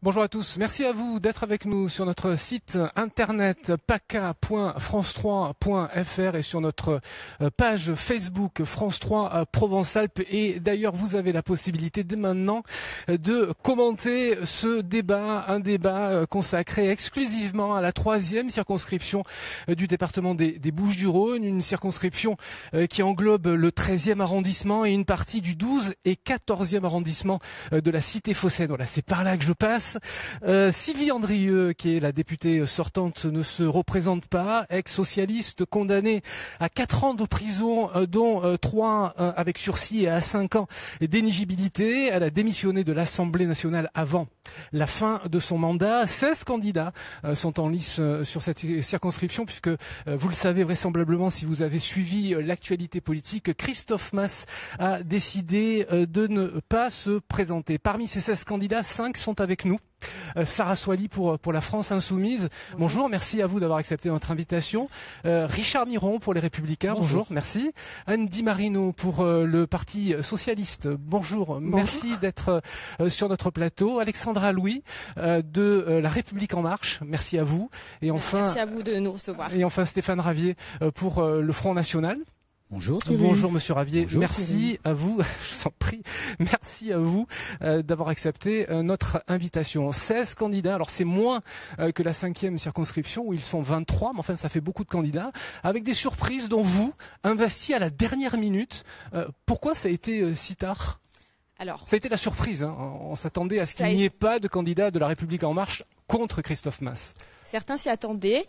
Bonjour à tous, merci à vous d'être avec nous sur notre site internet paca.france3.fr et sur notre page Facebook France 3 Provence-Alpes. Et d'ailleurs, vous avez la possibilité dès maintenant de commenter ce débat, un débat consacré exclusivement à la 3e circonscription du département des Bouches-du-Rhône, une circonscription qui englobe le 13e arrondissement et une partie du 12 et 14e arrondissement de la cité phocéenne. Voilà, c'est par là que je passe. Sylvie Andrieux, qui est la députée sortante, ne se représente pas, ex-socialiste condamnée à 4 ans de prison, dont 3 avec sursis et à 5 ans d'éligibilité. Elle a démissionné de l'Assemblée nationale avant la fin de son mandat. 16 candidats sont en lice sur cette circonscription, puisque vous le savez vraisemblablement si vous avez suivi l'actualité politique, Christophe Masse a décidé de ne pas se présenter. Parmi ces 16 candidats, 5 sont avec nous. Sarah Soili pour la France Insoumise. Bonjour, merci à vous d'avoir accepté notre invitation. Richard Miron pour les Républicains. Bonjour, merci. Anne Di Marino pour le Parti Socialiste. Bonjour. Merci d'être sur notre plateau. Alexandra Louis de La République En Marche. Merci à vous. Et enfin, merci à vous de nous recevoir. Et enfin Stéphane Ravier pour le Front National. Bonjour Thierry. Bonjour Monsieur Ravier, Bonjour, merci Thierry. à vous, je vous en prie, merci à vous d'avoir accepté notre invitation. 16 candidats, alors c'est moins que la 5e circonscription où ils sont 23, mais enfin ça fait beaucoup de candidats, avec des surprises dont vous, investis à la dernière minute. Pourquoi ça a été si tard ? Alors, ça a été la surprise, hein. On s'attendait à ce qu'il n'y ait pas de candidat de La République En Marche contre Christophe Masse. Certains s'y attendaient.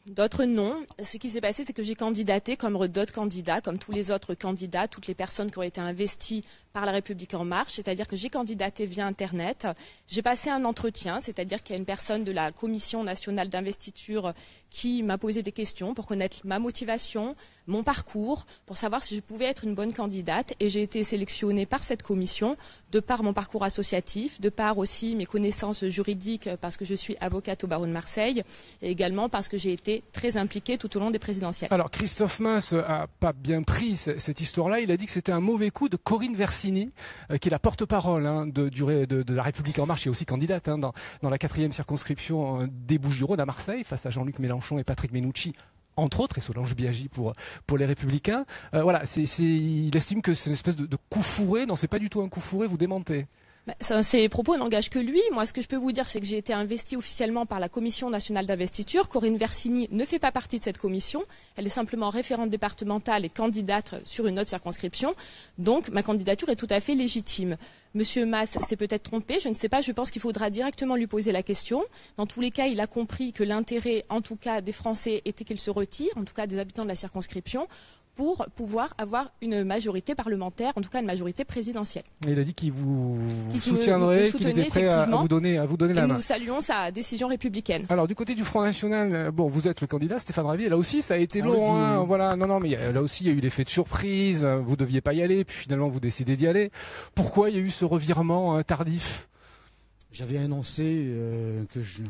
D'autres non. Ce qui s'est passé, c'est que j'ai candidaté comme d'autres candidats, comme tous les autres candidats, toutes les personnes qui ont été investies par La République En Marche, c'est-à-dire que j'ai candidaté via Internet. J'ai passé un entretien, c'est-à-dire qu'il y a une personne de la Commission nationale d'investiture qui m'a posé des questions pour connaître ma motivation, mon parcours, pour savoir si je pouvais être une bonne candidate. Et j'ai été sélectionnée par cette commission, de par mon parcours associatif, de par aussi mes connaissances juridiques, parce que je suis avocate au barreau de Marseille, et également parce que j'ai été très impliquée tout au long des présidentielles. Alors Christophe Masse a pas bien pris cette histoire-là. Il a dit que c'était un mauvais coup de Corinne Versini, qui est la porte-parole de La République En Marche et aussi candidate dans la 4e circonscription des Bouches-du-Rhône à Marseille, face à Jean-Luc Mélenchon et Patrick Menucci, entre autres, et Solange Biaggi pour les Républicains. Voilà, il estime que c'est une espèce de coup fourré. Non, c'est pas du tout un coup fourré, vous démentez. Ces propos n'engagent que lui. Moi, ce que je peux vous dire, c'est que j'ai été investie officiellement par la Commission nationale d'investiture. Corinne Versini ne fait pas partie de cette commission. Elle est simplement référente départementale et candidate sur une autre circonscription. Donc, ma candidature est tout à fait légitime. Monsieur Masse s'est peut-être trompé, je ne sais pas. Je pense qu'il faudra directement lui poser la question. Dans tous les cas, il a compris que l'intérêt, en tout cas, des Français était qu'il se retire, en tout cas des habitants de la circonscription, pour pouvoir avoir une majorité parlementaire, en tout cas une majorité présidentielle. Et il a dit qu'il vous soutiendrait, qu'il était prêt à vous donner la main. Nous saluons sa décision républicaine. Alors du côté du Front National, bon, vous êtes le candidat, Stéphane Ravier. Là aussi, ça a été long. Hein, voilà, non, mais là aussi, il y a eu l'effet de surprise. Vous deviez pas y aller, puis finalement, vous décidez d'y aller. Pourquoi il y a eu ce revirement tardif ? J'avais annoncé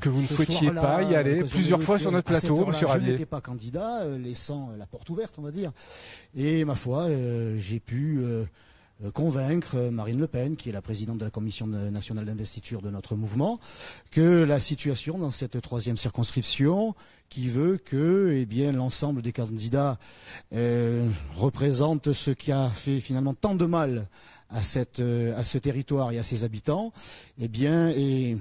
que vous ne souhaitiez pas y aller plusieurs fois sur notre plateau, Monsieur Ravier. Je n'étais pas candidat, laissant la porte ouverte, on va dire. Et ma foi, j'ai pu convaincre Marine Le Pen, qui est la présidente de la Commission nationale d'investiture de notre mouvement, que la situation dans cette 3e circonscription, qui veut que l'ensemble des candidats représente ce qui a fait finalement tant de mal à ce territoire et à ses habitants, et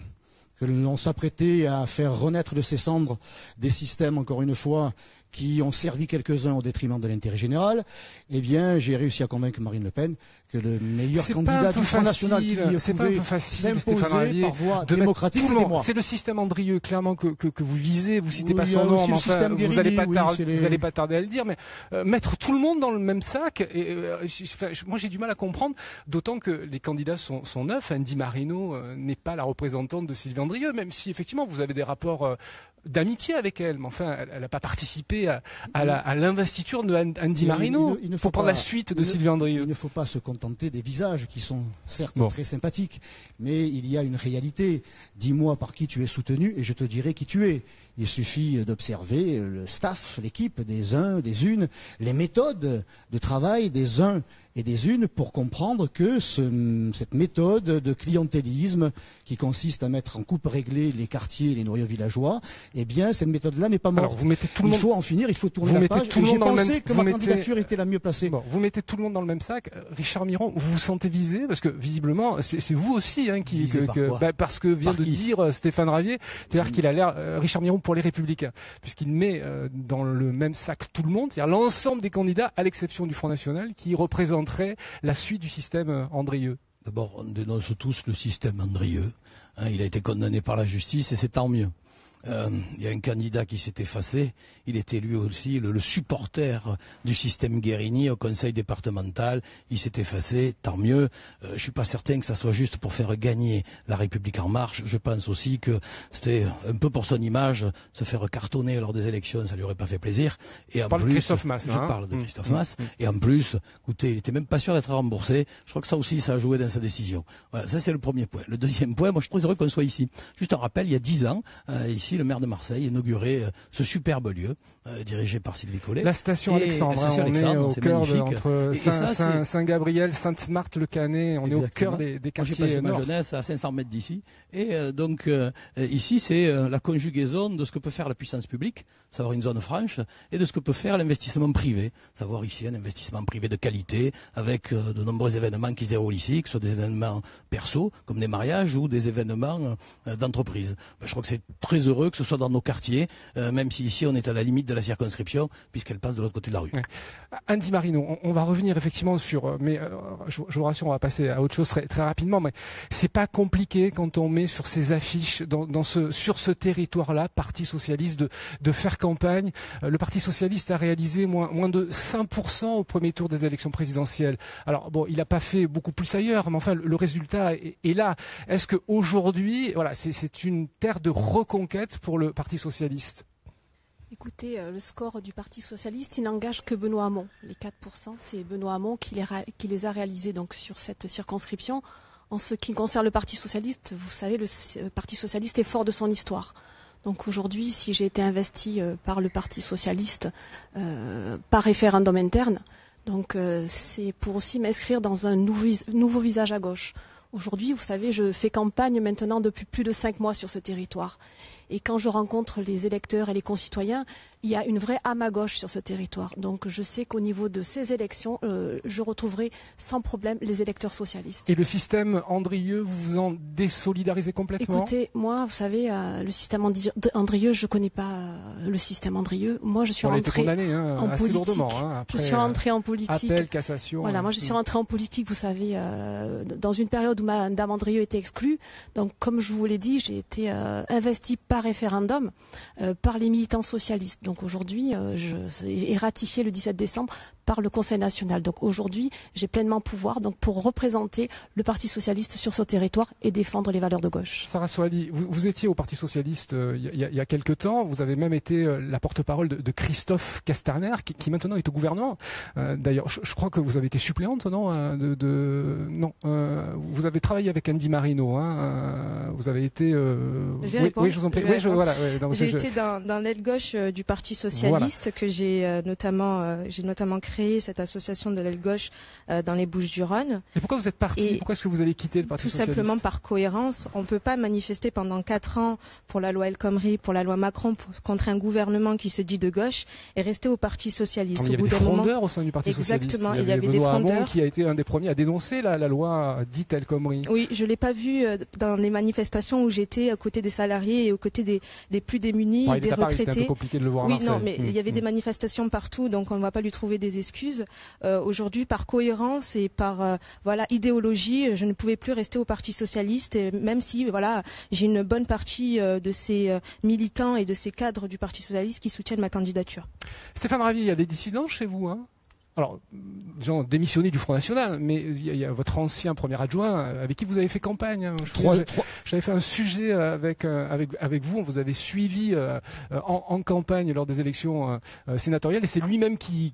que l'on s'apprêtait à faire renaître de ses cendres des systèmes, encore une fois, qui ont servi quelques-uns au détriment de l'intérêt général, j'ai réussi à convaincre Marine Le Pen que le meilleur candidat du Front National qui pouvait s'imposer par voie démocratique, c'était moi. C'est le système Andrieux, clairement, que vous visez. Vous citez pas son nom, mais enfin, vous n'allez pas tarder à le dire, mais mettre tout le monde dans le même sac, moi j'ai du mal à comprendre, d'autant que les candidats sont neufs. Anne Di Marino n'est pas la représentante de Sylvie Andrieux, même si effectivement vous avez des rapports d'amitié avec elle, mais enfin, elle n'a pas participé à l'investiture de Anne Di Marino pour prendre la suite de Sylvie Andrieux. Il ne faut pas se contenter des visages qui sont certes très sympathiques, mais il y a une réalité. Dis-moi par qui tu es soutenu et je te dirai qui tu es. Il suffit d'observer le staff, l'équipe des uns, des unes, les méthodes de travail des uns et des unes pour comprendre que cette méthode de clientélisme qui consiste à mettre en coupe réglée les quartiers et les noyaux villageois, eh bien cette méthode-là n'est pas morte. Alors, vous mettez tout le monde... Il faut en finir, il faut tourner la page. J'ai pensé que ma candidature était la mieux placée. Bon, vous mettez tout le monde dans le même sac. Richard Miron, vous vous sentez visé? Parce que visiblement, c'est vous aussi hein, qui... parce que vient de dire Stéphane Ravier, c'est-à-dire qu'il a l'air, Richard Miron pour les Républicains, puisqu'il met dans le même sac tout le monde, c'est-à-dire l'ensemble des candidats, à l'exception du Front National, qui représenterait la suite du système Andrieux. D'abord, on dénonce tous le système Andrieux. Il a été condamné par la justice et c'est tant mieux. Il y a un candidat qui s'est effacé, il était lui aussi le supporter du système Guérini au conseil départemental, il s'est effacé, tant mieux. Je suis pas certain que ça soit juste pour faire gagner la République en marche. Je pense aussi que c'était un peu pour son image, se faire cartonner lors des élections, ça lui aurait pas fait plaisir. Et en plus, de Christophe Masse, je parle de Christophe Masse. Et en plus, écoutez, il était même pas sûr d'être remboursé. Je crois que ça aussi, ça a joué dans sa décision. Voilà, ça c'est le premier point. Le deuxième point, moi je suis très heureux qu'on soit ici. Juste un rappel, il y a 10 ans, ici, le maire de Marseille inaugurait ce superbe lieu dirigé par Sylvie Collet. La station Alexandre, on est au cœur entre Saint-Gabriel, Sainte-Marthe, le Canet, on est au cœur des quartiers J'ai passé nord. ma jeunesse à 500 mètres d'ici. Et donc ici, c'est la conjugaison de ce que peut faire la puissance publique, savoir une zone franche, et de ce que peut faire l'investissement privé, savoir ici un investissement privé de qualité, avec de nombreux événements qui se déroulent ici, que ce soit des événements perso, comme des mariages, ou des événements d'entreprise. Je crois que c'est très heureux que ce soit dans nos quartiers, même si ici on est à la limite de la circonscription, puisqu'elle passe de l'autre côté de la rue. Ouais. Andy Marino, on va revenir effectivement sur, mais je vous rassure, on va passer à autre chose très, très rapidement, mais c'est pas compliqué quand on met sur ces affiches, sur ce territoire-là, Parti Socialiste, de faire campagne. Le Parti Socialiste a réalisé moins de 5% au premier tour des élections présidentielles. Alors bon, il n'a pas fait beaucoup plus ailleurs, mais enfin le résultat est là. Est-ce que aujourd'hui, voilà, c'est une terre de reconquête pour le Parti Socialiste? Écoutez, le score du Parti Socialiste, il n'engage que Benoît Hamon. Les 4%, c'est Benoît Hamon qui les a réalisés donc, sur cette circonscription. En ce qui concerne le Parti Socialiste, vous savez, le Parti Socialiste est fort de son histoire. Donc aujourd'hui, si j'ai été investie par le Parti Socialiste par référendum interne, donc c'est pour aussi m'inscrire dans un nouveau visage à gauche. Aujourd'hui, vous savez, je fais campagne maintenant depuis plus de 5 mois sur ce territoire. Et quand je rencontre les électeurs et les concitoyens, il y a une vraie âme à gauche sur ce territoire. Donc je sais qu'au niveau de ces élections, je retrouverai sans problème les électeurs socialistes. Et le système Andrieux, vous vous en désolidarisez complètement? Écoutez, moi, vous savez, le système Andrieux, je ne connais pas le système Andrieux. Moi, je suis rentrée en politique. Après, je suis rentrée en politique. Appel, cassation. Voilà, moi je suis rentrée en politique, vous savez, dans une période où Madame Andrieux était exclue. Donc, comme je vous l'ai dit, j'ai été investie par référendum par les militants socialistes. Donc aujourd'hui, j'ai ratifié le 17 décembre par le Conseil national. Donc aujourd'hui, j'ai pleinement pouvoir pour représenter le Parti socialiste sur ce territoire et défendre les valeurs de gauche. Sarah Soali, vous étiez au Parti socialiste il y a quelque temps. Vous avez même été la porte-parole de Christophe Castaner, qui maintenant est au gouvernement. D'ailleurs, je crois que vous avez été suppléante, non non. Vous avez travaillé avec Andy Marino. Vous avez été. Oui, je vous en prie. J'ai été dans l'aile gauche du Parti socialiste que j'ai notamment créé cette association de l'aile gauche dans les Bouches-du-Rhône. Et pourquoi vous êtes parti? Pourquoi est-ce que vous avez quitté le Parti socialiste? Tout simplement par cohérence. On ne peut pas manifester pendant 4 ans pour la loi El Khomri, pour la loi Macron, contre un gouvernement qui se dit de gauche et rester au Parti socialiste. Il y avait des frondeurs au sein du Parti socialiste. Exactement, il y avait des frondeurs. Qui a été un des premiers à dénoncer la loi dite El Khomri. Oui, je l'ai pas vu dans les manifestations où j'étais à côté des salariés et aux côtés des plus démunis, des retraités. C'était un peu compliqué de le voir à Marseille. Non, mais il y avait des manifestations partout, donc on ne va pas lui trouver des excuses. Aujourd'hui, par cohérence et par idéologie, je ne pouvais plus rester au Parti socialiste, même si j'ai une bonne partie de ces militants et de ces cadres du Parti socialiste qui soutiennent ma candidature. Stéphane Ravier, il y a des dissidents chez vous, alors, gens démissionnés du Front National, mais il y a votre ancien premier adjoint avec qui vous avez fait campagne. Hein. J'avais fait un sujet avec vous, on vous avait suivi en campagne lors des élections sénatoriales, et c'est lui-même qui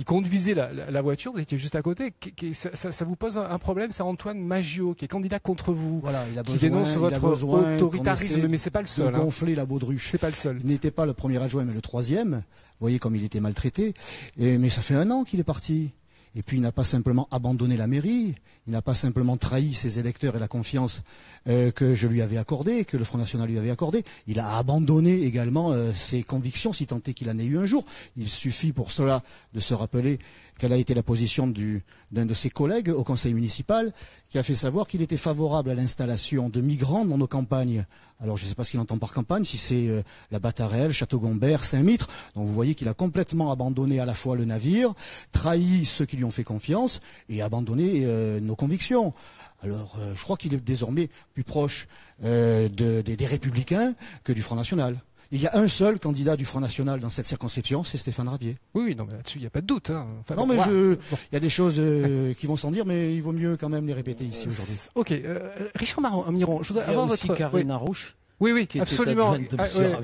conduisait la voiture, vous étiez juste à côté. Ça vous pose un problème, c'est Antoine Maggio, qui est candidat contre vous, voilà, qui dénonce votre autoritarisme, mais c'est pas le seul. De gonfler la baudruche. C'est pas le seul. Il n'était pas le premier adjoint, mais le troisième. Vous voyez comme il était maltraité. Mais ça fait 1 an qu'il est parti. Et puis il n'a pas simplement abandonné la mairie, il n'a pas simplement trahi ses électeurs et la confiance que je lui avais accordée, que le Front National lui avait accordée. Il a abandonné également ses convictions, si tant est qu'il en ait eu un jour. Il suffit pour cela de se rappeler quelle a été la position d'un de ses collègues au conseil municipal, qui a fait savoir qu'il était favorable à l'installation de migrants dans nos campagnes. Alors je ne sais pas ce qu'il entend par campagne, si c'est la Batarelle, Château-Gombert, Saint-Mitre. Donc vous voyez qu'il a complètement abandonné à la fois le navire, trahi ceux qui lui ont fait confiance et abandonné nos convictions. Alors je crois qu'il est désormais plus proche des Républicains que du Front National. Il y a un seul candidat du Front National dans cette circonscription, c'est Stéphane Ravier. Oui, non, mais là-dessus, il n'y a pas de doute. Hein. Enfin, non, mais il y a des choses qui vont sans dire, mais il vaut mieux quand même les répéter ici aujourd'hui. Ok, Richard Miron, je voudrais avoir votre... Karine Arouche. Oui, absolument.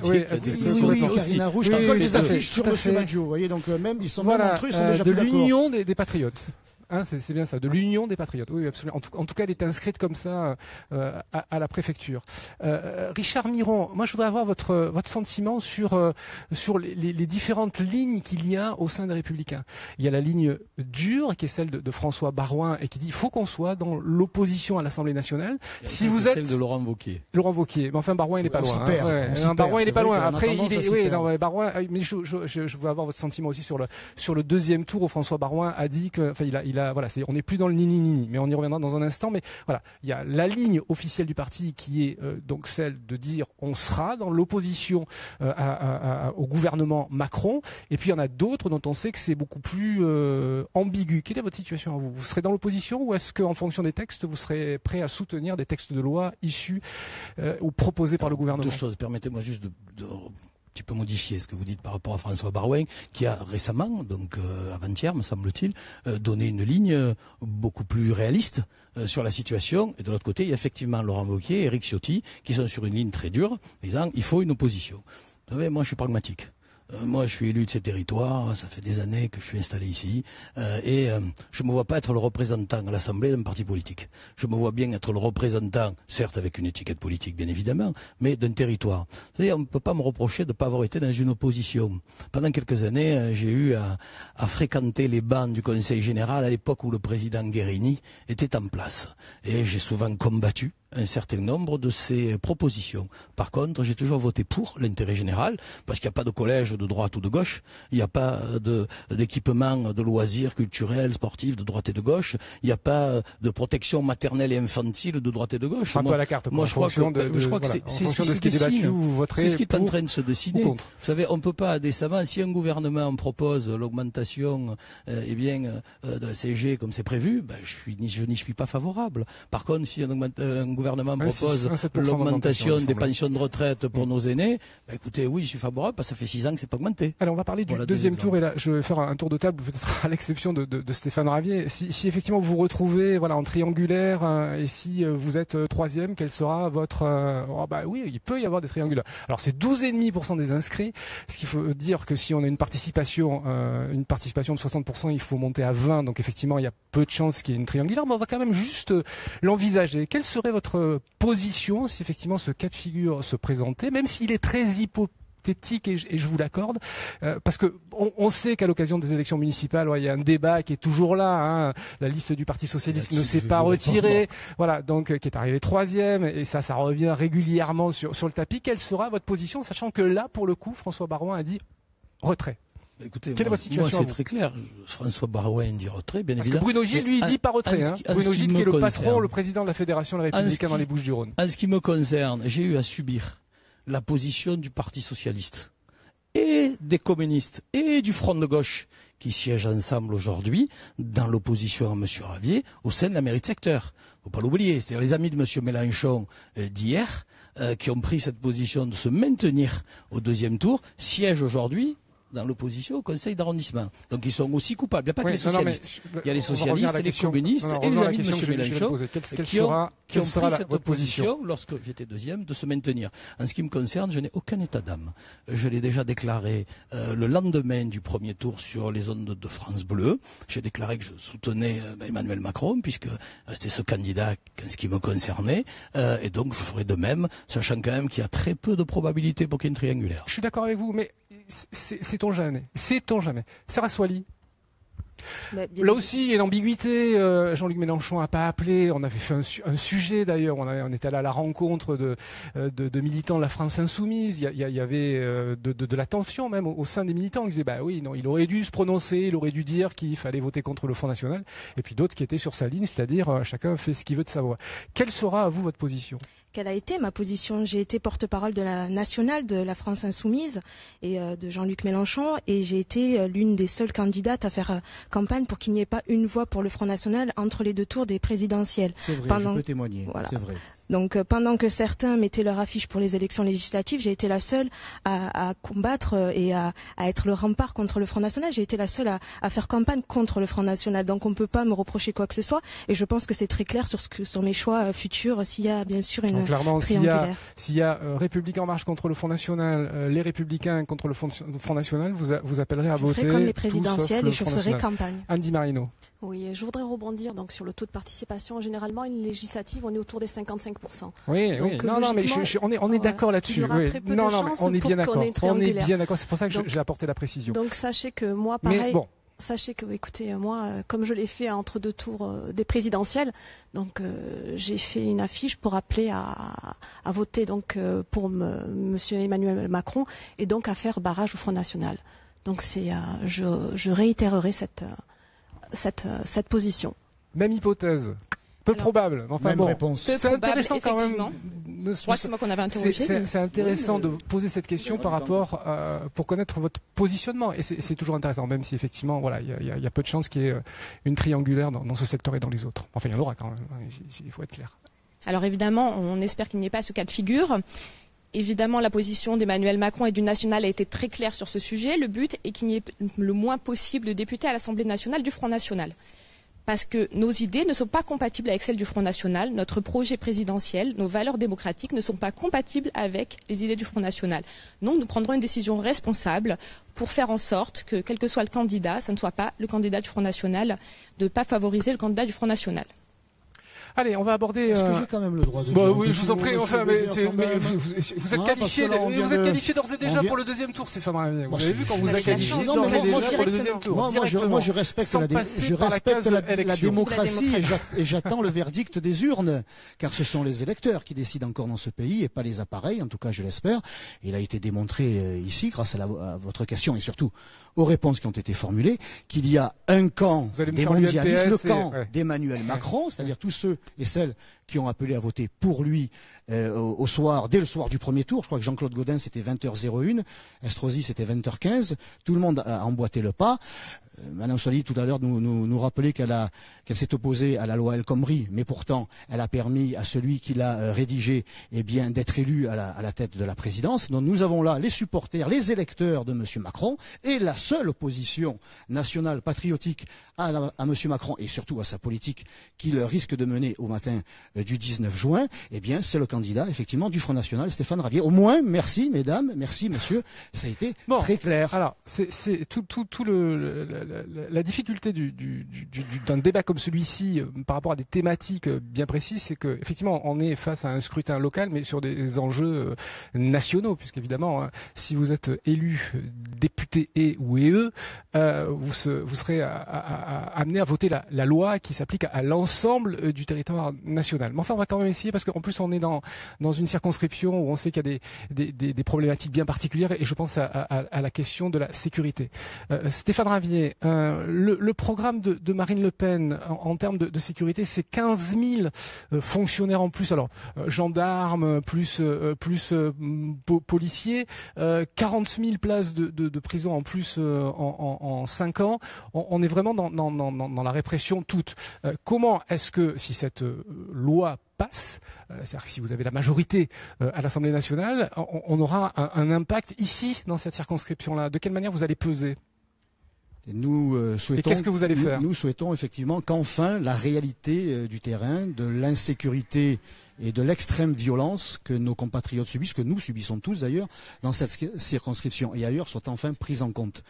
Oui, Karine Arouche, qui colle des affiches sur M. Maggio. Vous voyez, donc même, ils sont même entre eux, ils sont déjà plus d'accord. De l'Union des Patriotes. Hein, c'est bien ça, de l'Union des Patriotes. Oui, absolument. En tout cas, elle est inscrite comme ça à la préfecture. Richard Miron, moi, je voudrais avoir votre sentiment sur les différentes lignes qu'il y a au sein des Républicains. Il y a la ligne dure, qui est celle de François Baroin, et qui dit il faut qu'on soit dans l'opposition à l'Assemblée nationale. Si vous êtes celle de Laurent Wauquiez. Laurent Wauquiez, mais enfin Baroin, il n'est pas loin. Baroin, il n'est pas loin. Après, Baroin. Mais je veux avoir votre sentiment aussi sur le deuxième tour où François Baroin a dit que, enfin, on n'est plus dans le nini, mais on y reviendra dans un instant. Mais voilà, il y a la ligne officielle du parti qui est donc celle de dire on sera dans l'opposition au gouvernement Macron. Et puis il y en a d'autres dont on sait que c'est beaucoup plus ambigu. Quelle est votre situation à vous? Vous serez dans l'opposition ou est-ce qu'en fonction des textes, vous serez prêt à soutenir des textes de loi issus ou proposés par le gouvernement? Deux choses. Permettez-moi juste de petit peu modifier ce que vous dites par rapport à François Baroin, qui a récemment, donc avant-hier me semble-t-il, donné une ligne beaucoup plus réaliste sur la situation. Et de l'autre côté, il y a effectivement Laurent Wauquiez et Éric Ciotti qui sont sur une ligne très dure, disant il faut une opposition. Vous savez, moi je suis pragmatique. Moi, je suis élu de ces territoires, ça fait des années que je suis installé ici, et je me vois pas être le représentant à l'Assemblée d'un parti politique. Je me vois bien être le représentant, certes avec une étiquette politique bien évidemment, mais d'un territoire. C'est-à-dire, on ne peut pas me reprocher de ne pas avoir été dans une opposition. Pendant quelques années, j'ai eu à fréquenter les bancs du Conseil général à l'époque où le président Guérini était en place. Et j'ai souvent combattu un certain nombre de ces propositions. Par contre, j'ai toujours voté pour l'intérêt général, parce qu'il n'y a pas de collège de droite ou de gauche, il n'y a pas d'équipement de loisirs culturels, sportifs de droite et de gauche, il n'y a pas de protection maternelle et infantile de droite et de gauche. Un peu à la carte. Moi, je crois que c'est ce qui se dessine. C'est ce qui est en train de se dessiner. Vous savez, on ne peut pas décemment, si un gouvernement propose l'augmentation de la CSG comme c'est prévu, je n'y suis pas favorable. Par contre, si un gouvernement propose l'augmentation des pensions de retraite pour nos aînés, écoutez, oui, je suis favorable parce que ça fait 6 ans que c'est pas augmenté. Alors, on va parler du deuxième tour, et là, je vais faire un tour de table, peut-être à l'exception de Stéphane Ravier. Si effectivement vous vous retrouvez en triangulaire, et si vous êtes troisième, quel sera votre... oui, il peut y avoir des triangulaires. Alors, c'est 12,5% des inscrits, ce qu'il faut dire que si on a une participation de 60%, il faut monter à 20%, donc effectivement, il y a peu de chances qu'il y ait une triangulaire, mais on va quand même juste l'envisager. Quelle serait votre position si effectivement ce cas de figure se présentait, même s'il est très hypothétique, et je vous l'accorde, parce que on sait qu'à l'occasion des élections municipales, il y a un débat qui est toujours là, hein, la liste du Parti socialiste ne s'est pas retirée, voilà, donc qui est arrivé troisième, et ça revient régulièrement sur le tapis. Quelle sera votre position, sachant que là, pour le coup, François Baroin a dit retrait? Écoutez, moi c'est très clair. François Baroin dit retrait, bien évidemment. Parce que Bruno Gilles, lui, dit pas retrait. Bruno Gilles, qui est le patron, le président de la Fédération des Républicains dans les Bouches-du-Rhône. En ce qui me concerne, j'ai eu à subir la position du Parti socialiste et des communistes et du Front de gauche qui siègent ensemble aujourd'hui dans l'opposition à M. Ravier au sein de la mairie de secteur. Faut pas l'oublier, c'est-à-dire les amis de M. Mélenchon d'hier qui ont pris cette position de se maintenir au deuxième tour siègent aujourd'hui dans l'opposition au conseil d'arrondissement. Donc ils sont aussi coupables. Il n'y a pas que les non, socialistes. Il y a les socialistes, les communistes et les amis de M. Mélenchon qui ont pris cette position, lorsque j'étais deuxième, de se maintenir. En ce qui me concerne, je n'ai aucun état d'âme. Je l'ai déjà déclaré le lendemain du premier tour sur les ondes de France Bleu. J'ai déclaré que je soutenais Emmanuel Macron, puisque c'était ce candidat en ce qui me concernait. Et donc je ferai de même, sachant quand même qu'il y a très peu de probabilités pour qu'il y ait une triangulaire. Je suis d'accord avec vous, mais sait-on jamais. Sait-on jamais. Sarah Soili. Là aussi, il y a une ambiguïté. Jean-Luc Mélenchon n'a pas appelé. On avait fait un sujet d'ailleurs. On était allé à la rencontre de militants de la France Insoumise. Il y avait de la tension même au sein des militants. Ils disaient bah oui, non, il aurait dû se prononcer, il aurait dû dire qu'il fallait voter contre le Front National. Et puis d'autres qui étaient sur sa ligne, c'est-à-dire chacun fait ce qu'il veut de sa voix. Quelle sera à vous votre position ? Quelle a été ma position? J'ai été porte-parole de la nationale de la France Insoumise et de Jean-Luc Mélenchon, et j'ai été l'une des seules candidates à faire campagne pour qu'il n'y ait pas une voix pour le Front National entre les deux tours des présidentielles. C'est vrai, je peux témoigner. Voilà. C'est vrai. Donc pendant que certains mettaient leur affiche pour les élections législatives, j'ai été la seule à combattre et à être le rempart contre le Front National. J'ai été la seule à faire campagne contre le Front National. Donc on ne peut pas me reprocher quoi que ce soit. Et je pense que c'est très clair sur mes choix futurs s'il y a bien sûr une clairement, triangulaire. S'il y a République en marche contre le Front National, les Républicains contre le Front National, vous appellerez à voter. Je ferai comme les présidentielles et je ferai campagne. Andy Marino. Oui, je voudrais rebondir donc sur le taux de participation. Généralement, une législative, on est autour des 55%. Oui, donc, oui. Non, mais on est d'accord là-dessus. Il y aura très peu de chances on est bien d'accord. On est bien d'accord. C'est pour ça que donc, j'ai apporté la précision. Donc sachez que moi, pareil. Mais bon. Sachez que, écoutez, moi, comme je l'ai fait entre deux tours des présidentielles, j'ai fait une affiche pour appeler à voter donc pour Monsieur Emmanuel Macron et donc à faire barrage au Front National. Donc je réitérerai cette position. Même hypothèse. Peu probable. Enfin même bon, réponse. C'est intéressant quand même. Je crois que c'est moi qu'on avait interrogé. C'est intéressant de poser cette question par rapport pour connaître votre positionnement. Et c'est toujours intéressant, même si effectivement, voilà, il y a peu de chances qu'il y ait une triangulaire dans ce secteur et dans les autres. Enfin, il y en aura quand même. Il faut être clair. Alors évidemment, on espère qu'il n'y ait pas ce cas de figure. Évidemment, la position d'Emmanuel Macron et du national a été très claire sur ce sujet. Le but est qu'il n'y ait le moins possible de députés à l'Assemblée nationale du Front National. Parce que nos idées ne sont pas compatibles avec celles du Front National, notre projet présidentiel, nos valeurs démocratiques ne sont pas compatibles avec les idées du Front National. Donc nous prendrons une décision responsable pour faire en sorte que, quel que soit le candidat, ce ne soit pas le candidat du Front National, de ne pas favoriser le candidat du Front National. Allez, on va aborder. Est-ce que j'ai quand même le droit de dire oui, je vous en prie. Enfin, vous êtes qualifié. Vous êtes qualifié d'ores et déjà pour le deuxième tour, Stéphane Ravier. Vous avez vu quand vous a qualifié d'ores et déjà pour le deuxième tour. Moi, je respecte la démocratie et j'attends le verdict des urnes, car ce sont les électeurs qui décident encore dans ce pays et pas les appareils. En tout cas, je l'espère. Il a été démontré ici, grâce à votre question et surtout aux réponses qui ont été formulées, qu'il y a un camp des mondialistes, le camp d'Emmanuel Macron, c'est-à-dire tous ceux et celles qui ont appelé à voter pour lui dès le soir du premier tour. Je crois que Jean-Claude Gaudin, c'était 20h01, Estrosi, c'était 20h15. Tout le monde a emboîté le pas. Madame Soili, tout à l'heure, nous rappelait qu'elle s'est opposée à la loi El Khomri, mais pourtant, elle a permis à celui qui l'a rédigé, d'être élu à la tête de la présidence. Donc, nous avons là les supporters, les électeurs de M. Macron, et la seule opposition nationale patriotique à M. Macron, et surtout à sa politique qu'il risque de mener au matin du 19 juin, c'est le candidat, effectivement, du Front National, Stéphane Ravier. Au moins, merci, mesdames, merci, monsieur, ça a été très clair. Alors, c'est la difficulté d'un débat comme celui-ci par rapport à des thématiques bien précises, c'est que effectivement on est face à un scrutin local, mais sur des enjeux nationaux, puisqu'évidemment, si vous êtes élu député ou vous serez amené à voter la loi qui s'applique à l'ensemble du territoire national. Mais enfin, on va quand même essayer, parce qu'en plus on est dans une circonscription où on sait qu'il y a des problématiques bien particulières, et je pense à la question de la sécurité. Stéphane Ravier, le programme de Marine Le Pen en termes de sécurité, c'est 15 000 fonctionnaires en plus, alors gendarmes plus policiers, 40 000 places de prison en plus en 5 ans, on est vraiment dans la répression toute. Comment est-ce que, si cette loi passe, c'est-à-dire que si vous avez la majorité à l'Assemblée nationale, on aura un impact ici, dans cette circonscription-là? De quelle manière vous allez peser? Nous souhaitons. Et qu'est-ce que vous allez faire? Nous souhaitons effectivement qu'enfin la réalité du terrain, de l'insécurité et de l'extrême violence que nos compatriotes subissent, que nous subissons tous d'ailleurs, dans cette circonscription et ailleurs, soit enfin prise en compte.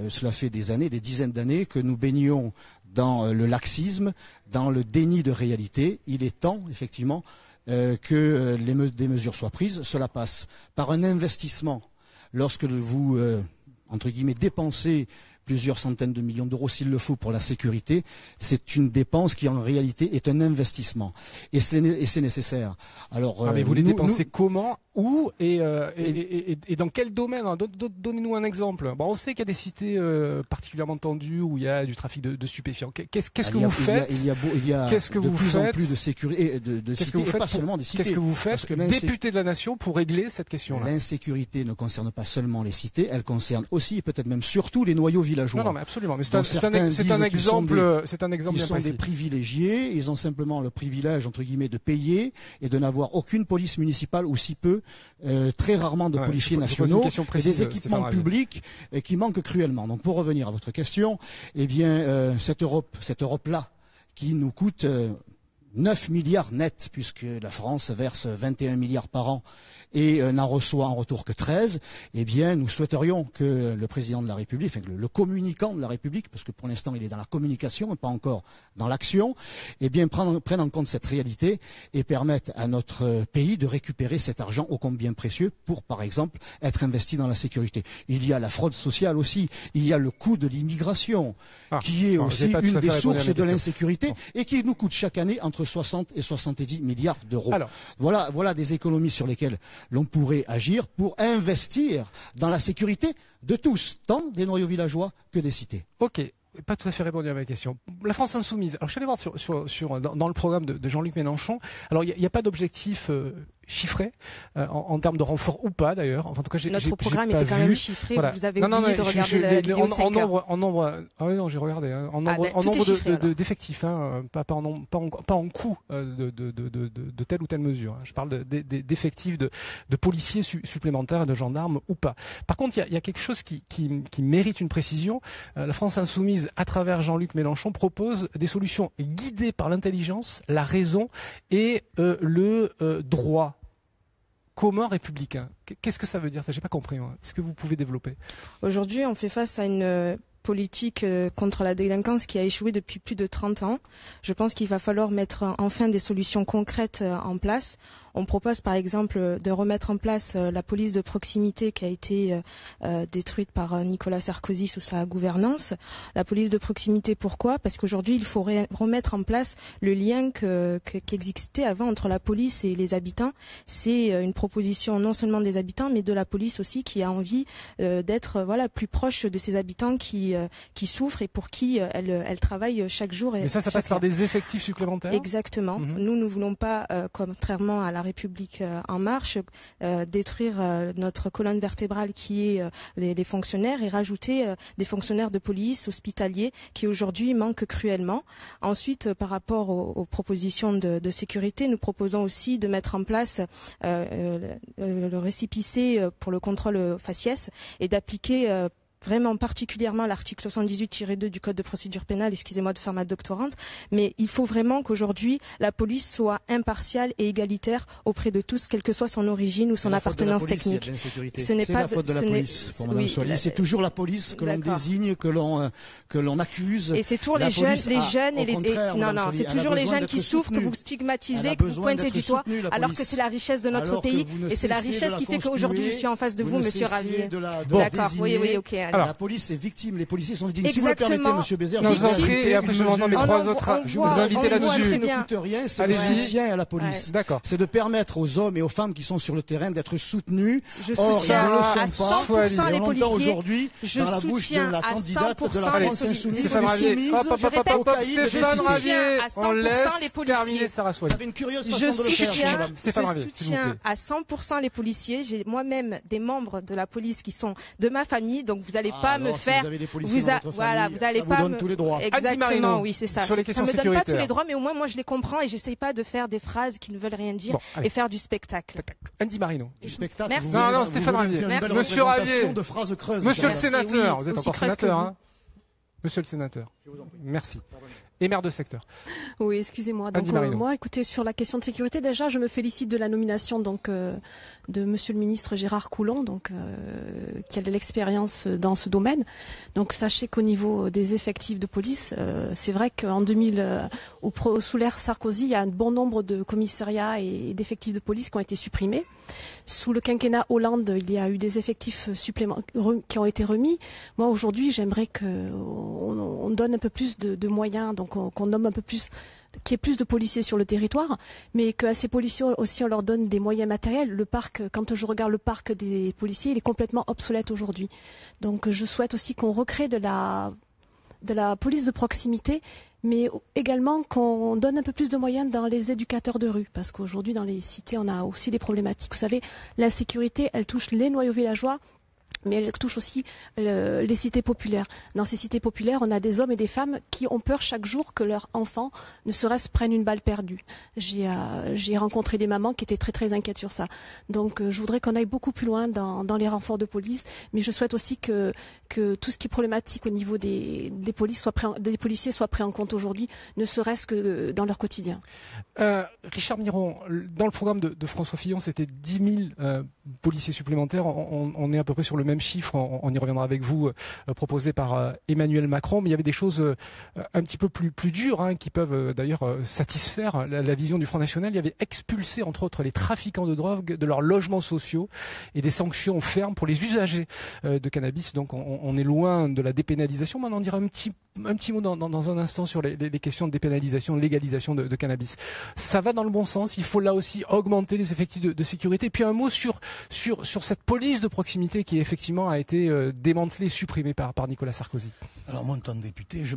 Cela fait des années, des dizaines d'années que nous baignons dans le laxisme, dans le déni de réalité. Il est temps, effectivement, que des mesures soient prises. Cela passe par un investissement. Lorsque vous, entre guillemets, dépensez plusieurs centaines de millions d'euros s'il le faut pour la sécurité, c'est une dépense qui en réalité est un investissement. Et c'est nécessaire. Alors, mais vous les dépensez comment, où et dans quel domaine? Donnez-nous un exemple. Bon, on sait qu'il y a des cités particulièrement tendues où il y a du trafic de stupéfiants. Qu'est-ce que vous faites? Il y a qu'est-ce que de vous plus faites en plus de sécurité, de cités, et pas seulement des cités. Qu'est-ce que vous faites, député de la nation, pour régler cette question-là? L'insécurité ne concerne pas seulement les cités, elle concerne aussi et peut-être même surtout les noyaux villageois. Non, mais absolument. Mais c'est un exemple. C'est un exemple bien précis. Ils sont des privilégiés. Ils ont simplement le privilège, entre guillemets, de payer et de n'avoir aucune police municipale ou si peu, très rarement de policiers nationaux et des équipements publics qui manquent cruellement. Donc, pour revenir à votre question, eh bien, cette Europe-là, qui nous coûte 9 milliards nets, puisque la France verse 21 milliards par an et n'en reçoit en retour que 13, eh bien, nous souhaiterions que le président de la République, enfin, le communicant de la République, parce que pour l'instant, il est dans la communication et pas encore dans l'action, eh bien, prenne en compte cette réalité et permette à notre pays de récupérer cet argent ô combien précieux pour, par exemple, être investi dans la sécurité. Il y a la fraude sociale aussi, il y a le coût de l'immigration, qui est aussi une des sources de l'insécurité et qui nous coûte chaque année entre 60 et 70 milliards d'euros. Voilà des économies sur lesquelles l'on pourrait agir pour investir dans la sécurité de tous, tant des noyaux villageois que des cités. Ok. Pas tout à fait répondu à ma question. La France insoumise. Alors je suis allé voir dans le programme de Jean-Luc Mélenchon. Alors il n'y a pas d'objectif chiffré en termes de renfort ou pas d'ailleurs. Enfin, en tout cas, notre programme était quand même chiffré. Voilà. Vous avez oublié de regarder la vidéo de 5 heures. En nombre. Ah oui, non, j'ai regardé. Hein, en nombre d'effectifs, pas en coût de telle ou telle mesure. Hein. Je parle d'effectifs de policiers supplémentaires et de gendarmes ou pas. Par contre, il y a quelque chose qui mérite une précision. La France insoumise, à travers Jean-Luc Mélenchon, propose des solutions guidées par l'intelligence, la raison et le droit. Commun républicain. Qu'est-ce que ça veut dire? Ça, j'ai pas compris. Est-ce que vous pouvez développer? Aujourd'hui, on fait face à une politique contre la délinquance qui a échoué depuis plus de 30 ans. Je pense qu'il va falloir mettre enfin des solutions concrètes en place. On propose par exemple de remettre en place la police de proximité qui a été détruite par Nicolas Sarkozy sous sa gouvernance. La police de proximité, pourquoi? Parce qu'aujourd'hui, il faut remettre en place le lien qui existait avant entre la police et les habitants. C'est une proposition non seulement des habitants, mais de la police aussi qui a envie d'être plus proche de ces habitants qui souffrent et pour qui elle travaille chaque jour. Mais ça passe par des effectifs supplémentaires? Exactement. Nous ne voulons pas, contrairement à la République en marche, détruire notre colonne vertébrale qui est les fonctionnaires et rajouter des fonctionnaires de police hospitaliers qui aujourd'hui manquent cruellement. Ensuite, par rapport aux propositions de sécurité, nous proposons aussi de mettre en place le récépissé pour le contrôle faciès et d'appliquer vraiment particulièrement l'article 78-2 du Code de procédure pénale, excusez-moi de faire ma doctorante, mais il faut vraiment qu'aujourd'hui la police soit impartiale et égalitaire auprès de tous, quelle que soit son origine ou son appartenance technique. Ce n'est pas la faute de la police, pour Madame Soilier. C'est toujours la police que l'on désigne, que l'on accuse. Et c'est toujours les jeunes et les non, c'est toujours les jeunes qui souffrent que vous stigmatisez, que vous pointez du doigt, alors que c'est la richesse de notre pays et c'est la richesse qui fait qu'aujourd'hui je suis en face de vous, Monsieur Ravier. D'accord, oui, ok. Alors, la police est victime, les policiers sont victimes. Si vous le permettez, Monsieur Bézère, je vous en prie, et après je m'entends mes trois autres. Je vous invite là-dessus. Ce qui ne coûte rien, c'est le soutien à la police. D'accord. C'est de permettre aux hommes et aux femmes qui sont sur le terrain d'être soutenus. Je soutiens à 100% les policiers. Aujourd'hui, dans la bouche de la candidate de la France insoumise, Stéphane Ravier, Stéphane Ravier, on laisse terminer Sarah Soilier. Je soutiens à 100% les policiers. J'ai moi-même des membres de la police qui sont de ma famille, donc vous allez pas me faire. Si vous avez des policiers dans votre famille, vous allez ça pas vous donne tous les droits. Exactement, oui, c'est ça. Sur les Ça me donne pas sécuritaires. tous les droits, mais au moins moi je les comprends et j'essaye pas de faire des phrases qui ne veulent rien dire et faire du spectacle. Andy Marino. Du spectacle. Merci. Non, Stéphane Ravier. Monsieur Ravier. de phrases creuses. Monsieur le Merci, sénateur, oui, vous êtes aussi encore creuse que sénateur, vous. hein. Monsieur le sénateur. Merci. Et maire de secteur. Oui, excusez-moi. Donc Andy Marino. moi, écoutez, sur la question de sécurité, déjà, je me félicite de la nomination de Monsieur le ministre Gérard Collomb, qui a de l'expérience dans ce domaine. Donc sachez qu'au niveau des effectifs de police, c'est vrai qu'en 2000, sous l'ère Sarkozy, il y a un bon nombre de commissariats et d'effectifs de police qui ont été supprimés. Sous le quinquennat Hollande, il y a eu des effectifs supplémentaires qui ont été remis. Moi, aujourd'hui, j'aimerais qu'on donne un peu plus de moyens, donc qu'on nomme un peu plus, qu'il y ait plus de policiers sur le territoire, mais qu'à ces policiers aussi, on leur donne des moyens matériels. Le parc, quand je regarde le parc des policiers, il est complètement obsolète aujourd'hui. Donc, je souhaite aussi qu'on recrée de la police de proximité, mais également qu'on donne un peu plus de moyens dans les éducateurs de rue, parce qu'aujourd'hui, dans les cités, on a aussi des problématiques. Vous savez, l'insécurité, elle touche les noyaux villageois, mais elle touche aussi les cités populaires. Dans ces cités populaires, on a des hommes et des femmes qui ont peur chaque jour que leurs enfants, ne serait-ce, prennent une balle perdue. J'ai rencontré des mamans qui étaient très très inquiètes sur ça. Donc je voudrais qu'on aille beaucoup plus loin dans les renforts de police, mais je souhaite aussi que tout ce qui est problématique au niveau des policiers soit pris en compte aujourd'hui, ne serait-ce que dans leur quotidien. Richard Miron, dans le programme de François Fillon, c'était 10 000 policiers supplémentaires. On est à peu près sur le même chiffre, on y reviendra avec vous, proposé par Emmanuel Macron, mais il y avait des choses un petit peu plus dures, hein, qui peuvent d'ailleurs satisfaire la vision du Front National. Il y avait expulsé entre autres les trafiquants de drogue de leurs logements sociaux et des sanctions fermes pour les usagers de cannabis. Donc on est loin de la dépénalisation, mais on en dira un petit mot dans un instant sur les questions de dépénalisation, de légalisation de cannabis. Ça va dans le bon sens, il faut là aussi augmenter les effectifs de sécurité. Et puis un mot sur cette police de proximité qui effectivement a été démantelée, supprimée par Nicolas Sarkozy. Alors moi, en tant que député, je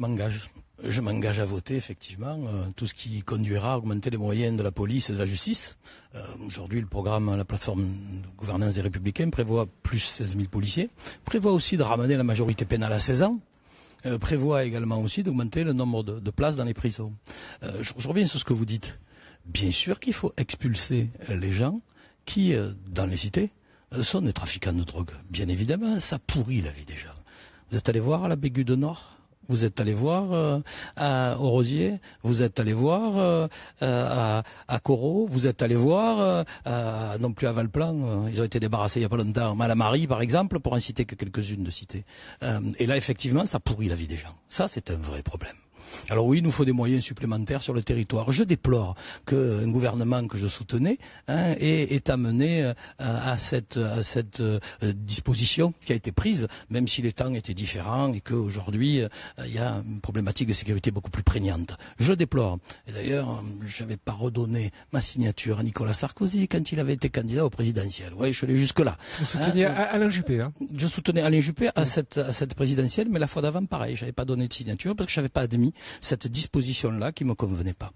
m'engage à voter effectivement tout ce qui conduira à augmenter les moyens de la police et de la justice. Aujourd'hui, le programme, la plateforme de gouvernance des Républicains prévoit plus 16 000 policiers, prévoit aussi de ramener la majorité pénale à 16 ans. Prévoit également aussi d'augmenter le nombre de places dans les prisons. Je reviens sur ce que vous dites. Bien sûr qu'il faut expulser les gens qui, dans les cités, sont des trafiquants de drogue. Bien évidemment, ça pourrit la vie des gens. Vous êtes allé voir à la Bégude Nord, vous êtes allé voir au Rosier, vous êtes allé voir à Corot, vous êtes allé voir non plus à Valplan, ils ont été débarrassés il n'y a pas longtemps, mais à la Marie par exemple, pour en citer que quelques-unes de cités. Et là effectivement, ça pourrit la vie des gens. Ça, c'est un vrai problème. Alors oui, il nous faut des moyens supplémentaires sur le territoire. Je déplore qu'un gouvernement que je soutenais est amené à cette disposition qui a été prise, même si les temps étaient différents et qu'aujourd'hui il y a une problématique de sécurité beaucoup plus prégnante. Je déplore. Et d'ailleurs, je n'avais pas redonné ma signature à Nicolas Sarkozy quand il avait été candidat au présidentiel. Oui, je l'ai jusque-là. Vous souteniez Alain Juppé, hein? Je soutenais Alain Juppé à cette présidentielle, mais la fois d'avant, pareil, j'avais pas donné de signature parce que j'avais pas admis cette disposition-là qui me convenait pas.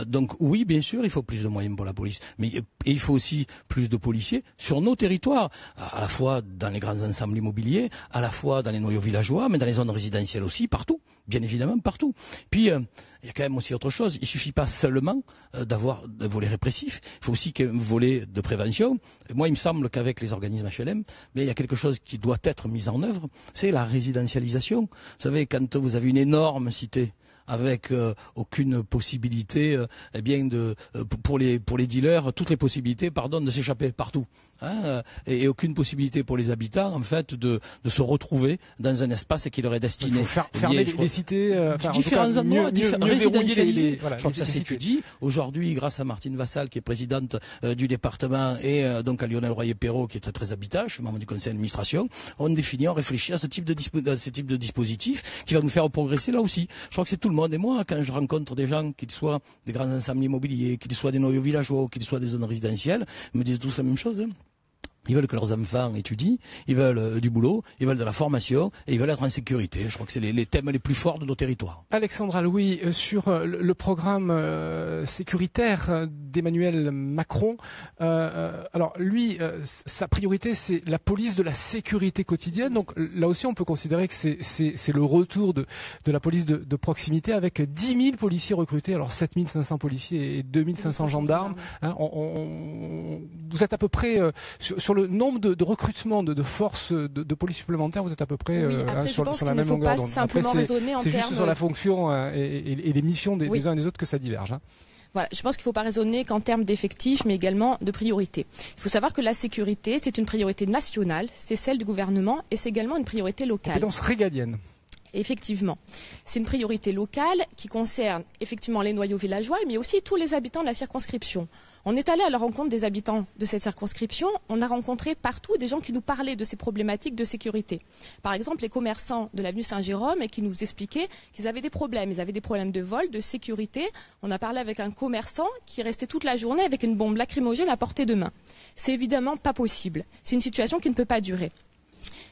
Donc oui, bien sûr, il faut plus de moyens pour la police, mais il faut aussi plus de policiers sur nos territoires, à la fois dans les grands ensembles immobiliers, à la fois dans les noyaux villageois, mais dans les zones résidentielles aussi, partout, bien évidemment, partout. Puis il y a quand même aussi autre chose. Il suffit pas seulement d'avoir un volet répressif. Il faut aussi qu'il y ait un volet de prévention. Et moi, il me semble qu'avec les organismes HLM, mais il y a quelque chose qui doit être mis en œuvre. C'est la résidentialisation. Vous savez, quand vous avez une énorme cité avec aucune possibilité, eh bien pour les dealers, toutes les possibilités, de s'échapper partout, et aucune possibilité pour les habitants, en fait, de se retrouver dans un espace qui leur est destiné. Il faut fermer les cités, différents endroits, résidentialisés. Voilà, je crois que ça s'étudie. Aujourd'hui, grâce à Martine Vassal, qui est présidente du département, et donc à Lionel Royer-Perrault, qui est très habitat, je suis membre du conseil d'administration, on réfléchit à ce type de dispositif qui va nous faire progresser là aussi. Je crois que c'est tout le monde. Et moi, quand je rencontre des gens, qu'ils soient des grands ensembles immobiliers, qu'ils soient des noyaux villageois, qu'ils soient des zones résidentielles, ils me disent tous la même chose. Ils veulent que leurs enfants étudient, ils veulent du boulot, ils veulent de la formation et ils veulent être en sécurité. Je crois que c'est les thèmes les plus forts de nos territoires. Alexandra Louis, sur le programme sécuritaire d'Emmanuel Macron, alors lui, sa priorité c'est la police de la sécurité quotidienne. Donc là aussi on peut considérer que c'est le retour de la police de proximité avec 10 000 policiers recrutés, alors 7 500 policiers et 2 500 gendarmes. Hein, vous êtes à peu près sur le nombre de recrutement de forces de police supplémentaires, vous êtes à peu près sur la même longueur d'onde. Après, c'est juste sur la fonction et les missions des uns et des autres que ça diverge. Hein. Voilà, je pense qu'il ne faut pas raisonner qu'en termes d'effectifs, mais également de priorité. Il faut savoir que la sécurité, c'est une priorité nationale, c'est celle du gouvernement et c'est également une priorité locale. Compétence régalienne. Effectivement, c'est une priorité locale qui concerne effectivement les noyaux villageois, mais aussi tous les habitants de la circonscription. On est allé à la rencontre des habitants de cette circonscription, on a rencontré partout des gens qui nous parlaient de ces problématiques de sécurité. Par exemple, les commerçants de l'avenue Saint-Jérôme et qui nous expliquaient qu'ils avaient des problèmes. Ils avaient des problèmes de vol, de sécurité. On a parlé avec un commerçant qui restait toute la journée avec une bombe lacrymogène à portée de main. C'est évidemment pas possible. C'est une situation qui ne peut pas durer.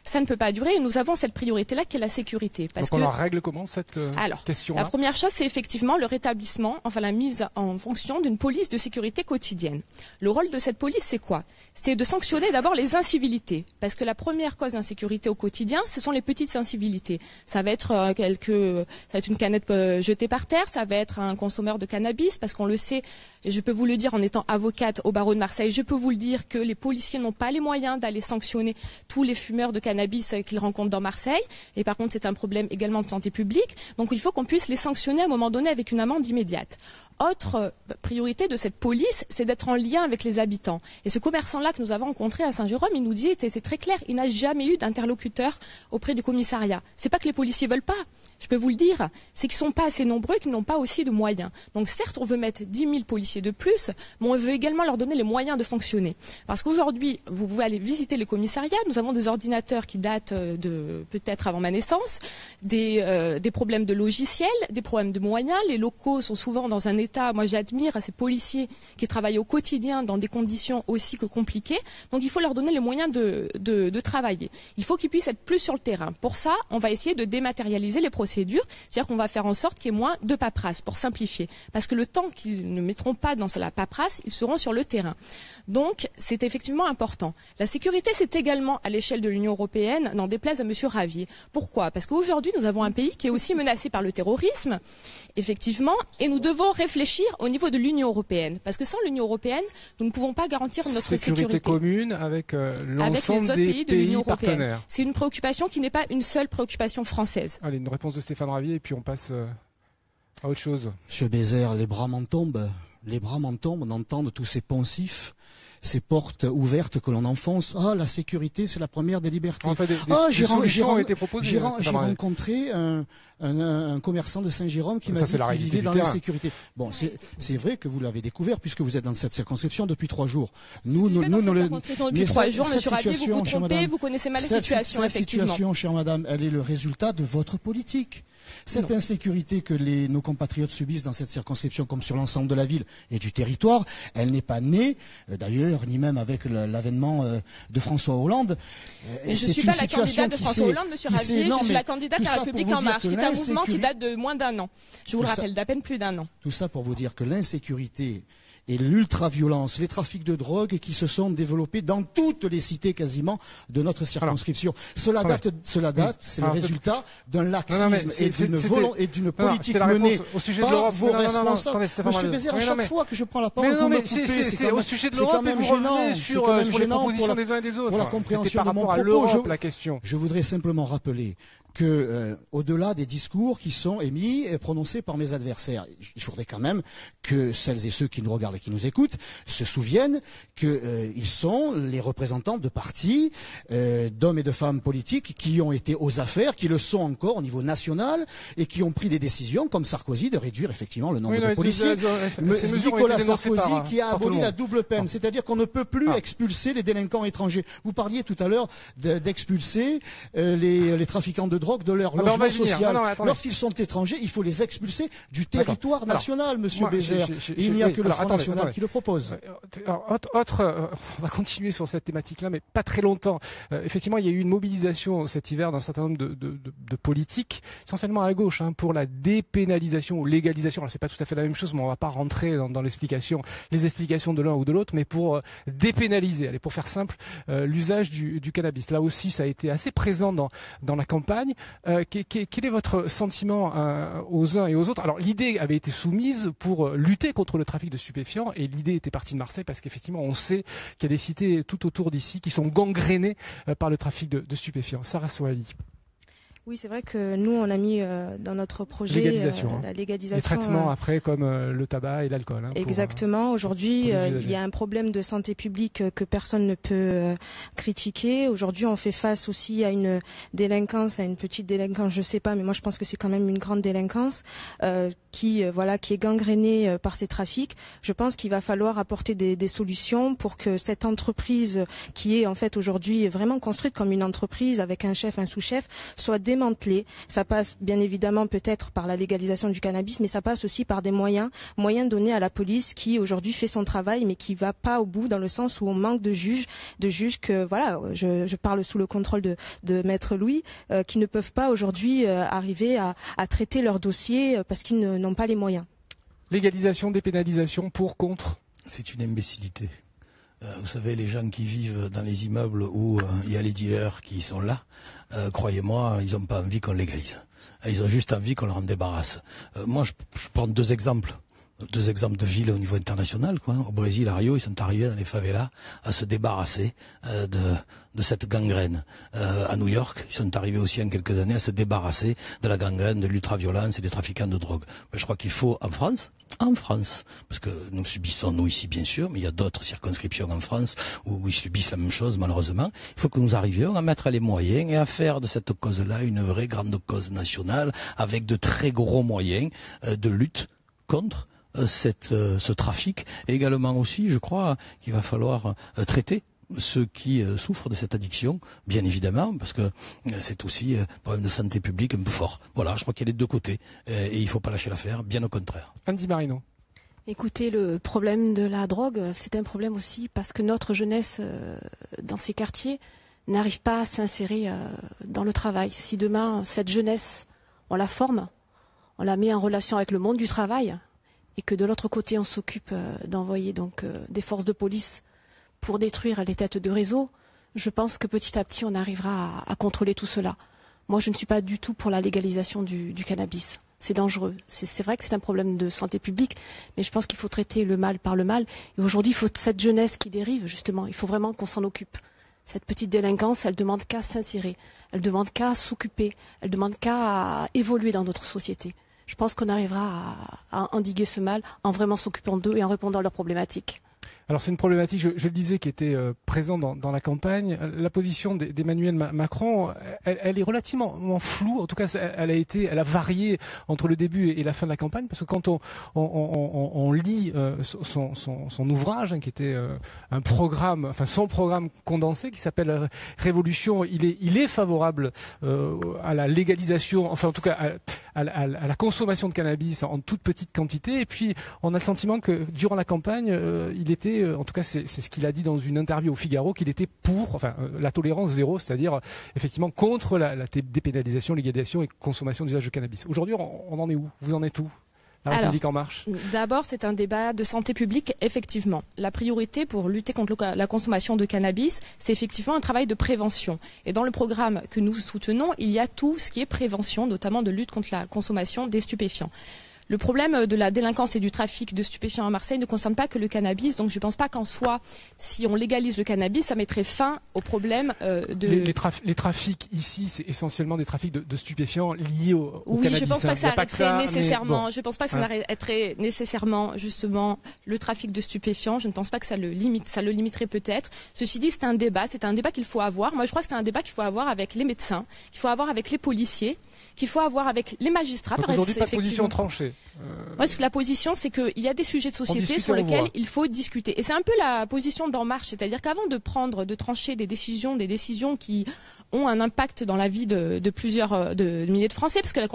Ça ne peut pas durer et nous avons cette priorité-là qui est la sécurité. Donc on la règle comment cette question-là ? La première chose, c'est effectivement le rétablissement, enfin la mise en fonction d'une police de sécurité quotidienne. Le rôle de cette police, c'est quoi ? C'est de sanctionner d'abord les incivilités. Parce que la première cause d'insécurité au quotidien, ce sont les petites incivilités. Ça va être ça va être une canette jetée par terre, ça va être un consommeur de cannabis, parce qu'on le sait, et je peux vous le dire en étant avocate au barreau de Marseille, je peux vous le dire que les policiers n'ont pas les moyens d'aller sanctionner tous les fumeurs de cannabis qu'ils rencontrent dans Marseille. Et par contre, c'est un problème également de santé publique. Donc il faut qu'on puisse les sanctionner à un moment donné avec une amende immédiate. Autre priorité de cette police, c'est d'être en lien avec les habitants. Et ce commerçant-là que nous avons rencontré à Saint-Jérôme, il nous dit, et c'est très clair, il n'a jamais eu d'interlocuteur auprès du commissariat. C'est pas que les policiers veulent pas. Je peux vous le dire, c'est qu'ils ne sont pas assez nombreux et qu'ils n'ont pas aussi de moyens. Donc certes, on veut mettre 10 000 policiers de plus, mais on veut également leur donner les moyens de fonctionner. Parce qu'aujourd'hui, vous pouvez aller visiter les commissariats, nous avons des ordinateurs qui datent de peut-être avant ma naissance, des problèmes de logiciels, des problèmes de moyens, les locaux sont souvent dans un état, moi j'admire ces policiers qui travaillent au quotidien dans des conditions aussi que compliquées, donc il faut leur donner les moyens de travailler. Il faut qu'ils puissent être plus sur le terrain. Pour ça, on va essayer de dématérialiser les procédures, c'est-à-dire qu'on va faire en sorte qu'il y ait moins de paperasse pour simplifier. Parce que le temps qu'ils ne mettront pas dans la paperasse, ils seront sur le terrain. Donc, c'est effectivement important. La sécurité, c'est également à l'échelle de l'Union européenne, n'en déplaise à M. Ravier. Pourquoi ? Parce qu'aujourd'hui, nous avons un pays qui est aussi menacé par le terrorisme, effectivement, et nous devons réfléchir au niveau de l'Union européenne. Parce que sans l'Union européenne, nous ne pouvons pas garantir notre sécurité commune avec l'ensemble des pays de l'Union partenaires. Européenne. C'est une préoccupation qui n'est pas une seule préoccupation française. Allez, une réponse de Stéphane Ravier et puis on passe à autre chose. Monsieur Bézère, les bras m'en tombent, on entend tous ces poncifs, ces portes ouvertes que l'on enfonce. Ah, la sécurité, c'est la première des libertés. En fait, des solutions ont été proposées. J'ai rencontré un commerçant de Saint-Jérôme qui m'a dit qu'il vivait dans l'insécurité. Bon, c'est vrai que vous l'avez découvert puisque vous êtes dans cette circonscription depuis 3 jours. Depuis 3 jours, monsieur Ravier, vous vous trompez, vous connaissez mal la situation, cette effectivement. Cette situation, chère madame, elle est le résultat de votre politique. Cette insécurité que nos compatriotes subissent dans cette circonscription comme sur l'ensemble de la ville et du territoire, elle n'est pas née, d'ailleurs, ni même avec l'avènement de François Hollande. Mais je ne suis pas la candidate de François Hollande, monsieur Ravier, je suis la candidate à La République En Marche, qui est un mouvement qui date de moins d'1 an. Je vous le rappelle, d'à peine plus d'1 an. Tout ça pour vous dire que l'insécurité et l'ultra-violence, les trafics de drogue qui se sont développés dans toutes les cités quasiment de notre circonscription. Cela date, c'est le résultat d'un laxisme et d'une politique menée par vos responsables. Monsieur Bézère, à chaque fois que je prends la parole, vous me coupez, c'est au sujet de l'Europe et vous revenez sur les propositions des uns et des autres. Pour la compréhension de mon propos, je voudrais simplement rappeler que, au-delà des discours qui sont émis et prononcés par mes adversaires, il faudrait quand même que celles et ceux qui nous regardent et qui nous écoutent se souviennent qu'ils sont les représentants de partis, d'hommes et de femmes politiques qui ont été aux affaires, qui le sont encore au niveau national et qui ont pris des décisions, comme Sarkozy, de réduire effectivement le nombre de policiers. Nicolas Sarkozy qui a aboli la double peine, c'est-à-dire qu'on ne peut plus expulser les délinquants étrangers. Vous parliez tout à l'heure d'expulser les trafiquants de drogue de leur logement social. Non, lorsqu'ils sont étrangers, il faut les expulser du territoire national, Monsieur Bézère. Il n'y a que le Front National qui le propose. On va continuer sur cette thématique-là, mais pas très longtemps. Effectivement, il y a eu une mobilisation cet hiver d'un certain nombre de politiques, essentiellement à gauche, pour la dépénalisation ou légalisation. Alors c'est pas tout à fait la même chose, mais on va pas rentrer dans les explications de l'un ou de l'autre, mais pour dépénaliser, pour faire simple, l'usage du cannabis. Là aussi, ça a été assez présent dans la campagne. Quel est votre sentiment aux uns et aux autres? Alors l'idée avait été soumise pour lutter contre le trafic de stupéfiants, et l'idée était partie de Marseille parce qu'effectivement on sait qu'il y a des cités tout autour d'ici qui sont gangrénées par le trafic de stupéfiants. Sarah Soali. Oui, c'est vrai que nous, on a mis dans notre projet la légalisation. Les traitements après, comme le tabac et l'alcool. Exactement. Aujourd'hui, il y a un problème de santé publique que personne ne peut critiquer. Aujourd'hui, on fait face aussi à une délinquance, à une petite délinquance, je sais pas, mais moi je pense que c'est quand même une grande délinquance qui est gangrénée par ces trafics. Je pense qu'il va falloir apporter des solutions pour que cette entreprise, qui est en fait aujourd'hui vraiment construite comme une entreprise avec un chef, un sous-chef, soit démantelée. Ça passe bien évidemment peut-être par la légalisation du cannabis, mais ça passe aussi par des moyens donnés à la police qui aujourd'hui fait son travail, mais qui va pas au bout, dans le sens où on manque de juges que je parle sous le contrôle de Maître Louis, qui ne peuvent pas aujourd'hui arriver à traiter leurs dossiers parce qu'ils n'ont pas les moyens. Légalisation, dépénalisation, pour, contre? C'est une imbécilité. Vous savez, les gens qui vivent dans les immeubles où il y a les dealers qui sont là, croyez-moi, ils n'ont pas envie qu'on légalise. Ils ont juste envie qu'on leur en débarrasse. Moi, je prends deux exemples de villes au niveau international, Au Brésil, à Rio, ils sont arrivés dans les favelas à se débarrasser de cette gangrène. À New York, ils sont arrivés aussi en quelques années à se débarrasser de la gangrène, de l'ultraviolence et des trafiquants de drogue. Mais je crois qu'il faut en France, parce que nous subissons nous ici bien sûr, mais il y a d'autres circonscriptions en France où ils subissent la même chose malheureusement. Il faut que nous arrivions à mettre les moyens et à faire de cette cause-là une vraie grande cause nationale avec de très gros moyens de lutte contre ce trafic. Et également aussi, je crois qu'il va falloir traiter ceux qui souffrent de cette addiction, bien évidemment, parce que c'est aussi un problème de santé publique un peu fort. Voilà, je crois qu'il y a les deux côtés et il ne faut pas lâcher l'affaire, bien au contraire. Andy Marino. Écoutez, le problème de la drogue, c'est un problème aussi parce que notre jeunesse dans ces quartiers n'arrive pas à s'insérer dans le travail. Si demain, cette jeunesse, on la forme, on la met en relation avec le monde du travail, et que de l'autre côté, on s'occupe d'envoyer des forces de police pour détruire les têtes de réseau, je pense que petit à petit, on arrivera à contrôler tout cela. Moi, je ne suis pas du tout pour la légalisation du cannabis. C'est dangereux. C'est vrai que c'est un problème de santé publique, mais je pense qu'il faut traiter le mal par le mal. Et aujourd'hui, il faut cette jeunesse qui dérive, justement, il faut vraiment qu'on s'en occupe. Cette petite délinquance, elle demande qu'à s'insérer, elle demande qu'à s'occuper, elle demande qu'à évoluer dans notre société. Je pense qu'on arrivera à endiguer ce mal en vraiment s'occupant d'eux et en répondant à leurs problématiques. Alors c'est une problématique, je le disais, qui était présente dans la campagne. La position d'Emmanuel Macron, elle est relativement floue. En tout cas, elle a varié entre le début et la fin de la campagne, parce que quand on lit son ouvrage, qui était un programme, son programme condensé, qui s'appelle Révolution, il est favorable à la légalisation, enfin en tout cas à la consommation de cannabis en toute petite quantité. Et puis on a le sentiment que durant la campagne, il était, en tout cas c'est ce qu'il a dit dans une interview au Figaro, qu'il était pour la tolérance zéro, c'est-à-dire effectivement contre la dépénalisation, légalisation et consommation d'usage de cannabis. Aujourd'hui, on en est où? Vous en êtes où? La République en marche. D'abord, c'est un débat de santé publique, effectivement. La priorité pour lutter contre la consommation de cannabis, c'est effectivement un travail de prévention. Et dans le programme que nous soutenons, il y a tout ce qui est prévention, notamment de lutte contre la consommation des stupéfiants. Le problème de la délinquance et du trafic de stupéfiants à Marseille ne concerne pas que le cannabis, donc je ne pense pas qu'en soi, si on légalise le cannabis, ça mettrait fin au problème de... Les trafics ici, c'est essentiellement des trafics de stupéfiants liés au cannabis. Oui, je ne pense pas que ça arrêterait nécessairement. Je pense pas que ça arrêterait nécessairement justement le trafic de stupéfiants. Je ne pense pas que ça le limite. Ça le limiterait peut-être. Ceci dit, c'est un débat qu'il faut avoir. Moi, je crois que c'est un débat qu'il faut avoir avec les médecins, qu'il faut avoir avec les policiers, qu'il faut avoir avec les magistrats. Donc aujourd'hui, pas de position tranchée. Moi, la position, c'est qu'il y a des sujets de société sur lesquels il faut discuter. Et c'est un peu la position d'En Marche, c'est-à-dire qu'avant de trancher des décisions qui ont un impact dans la vie de plusieurs de milliers de Français, parce que la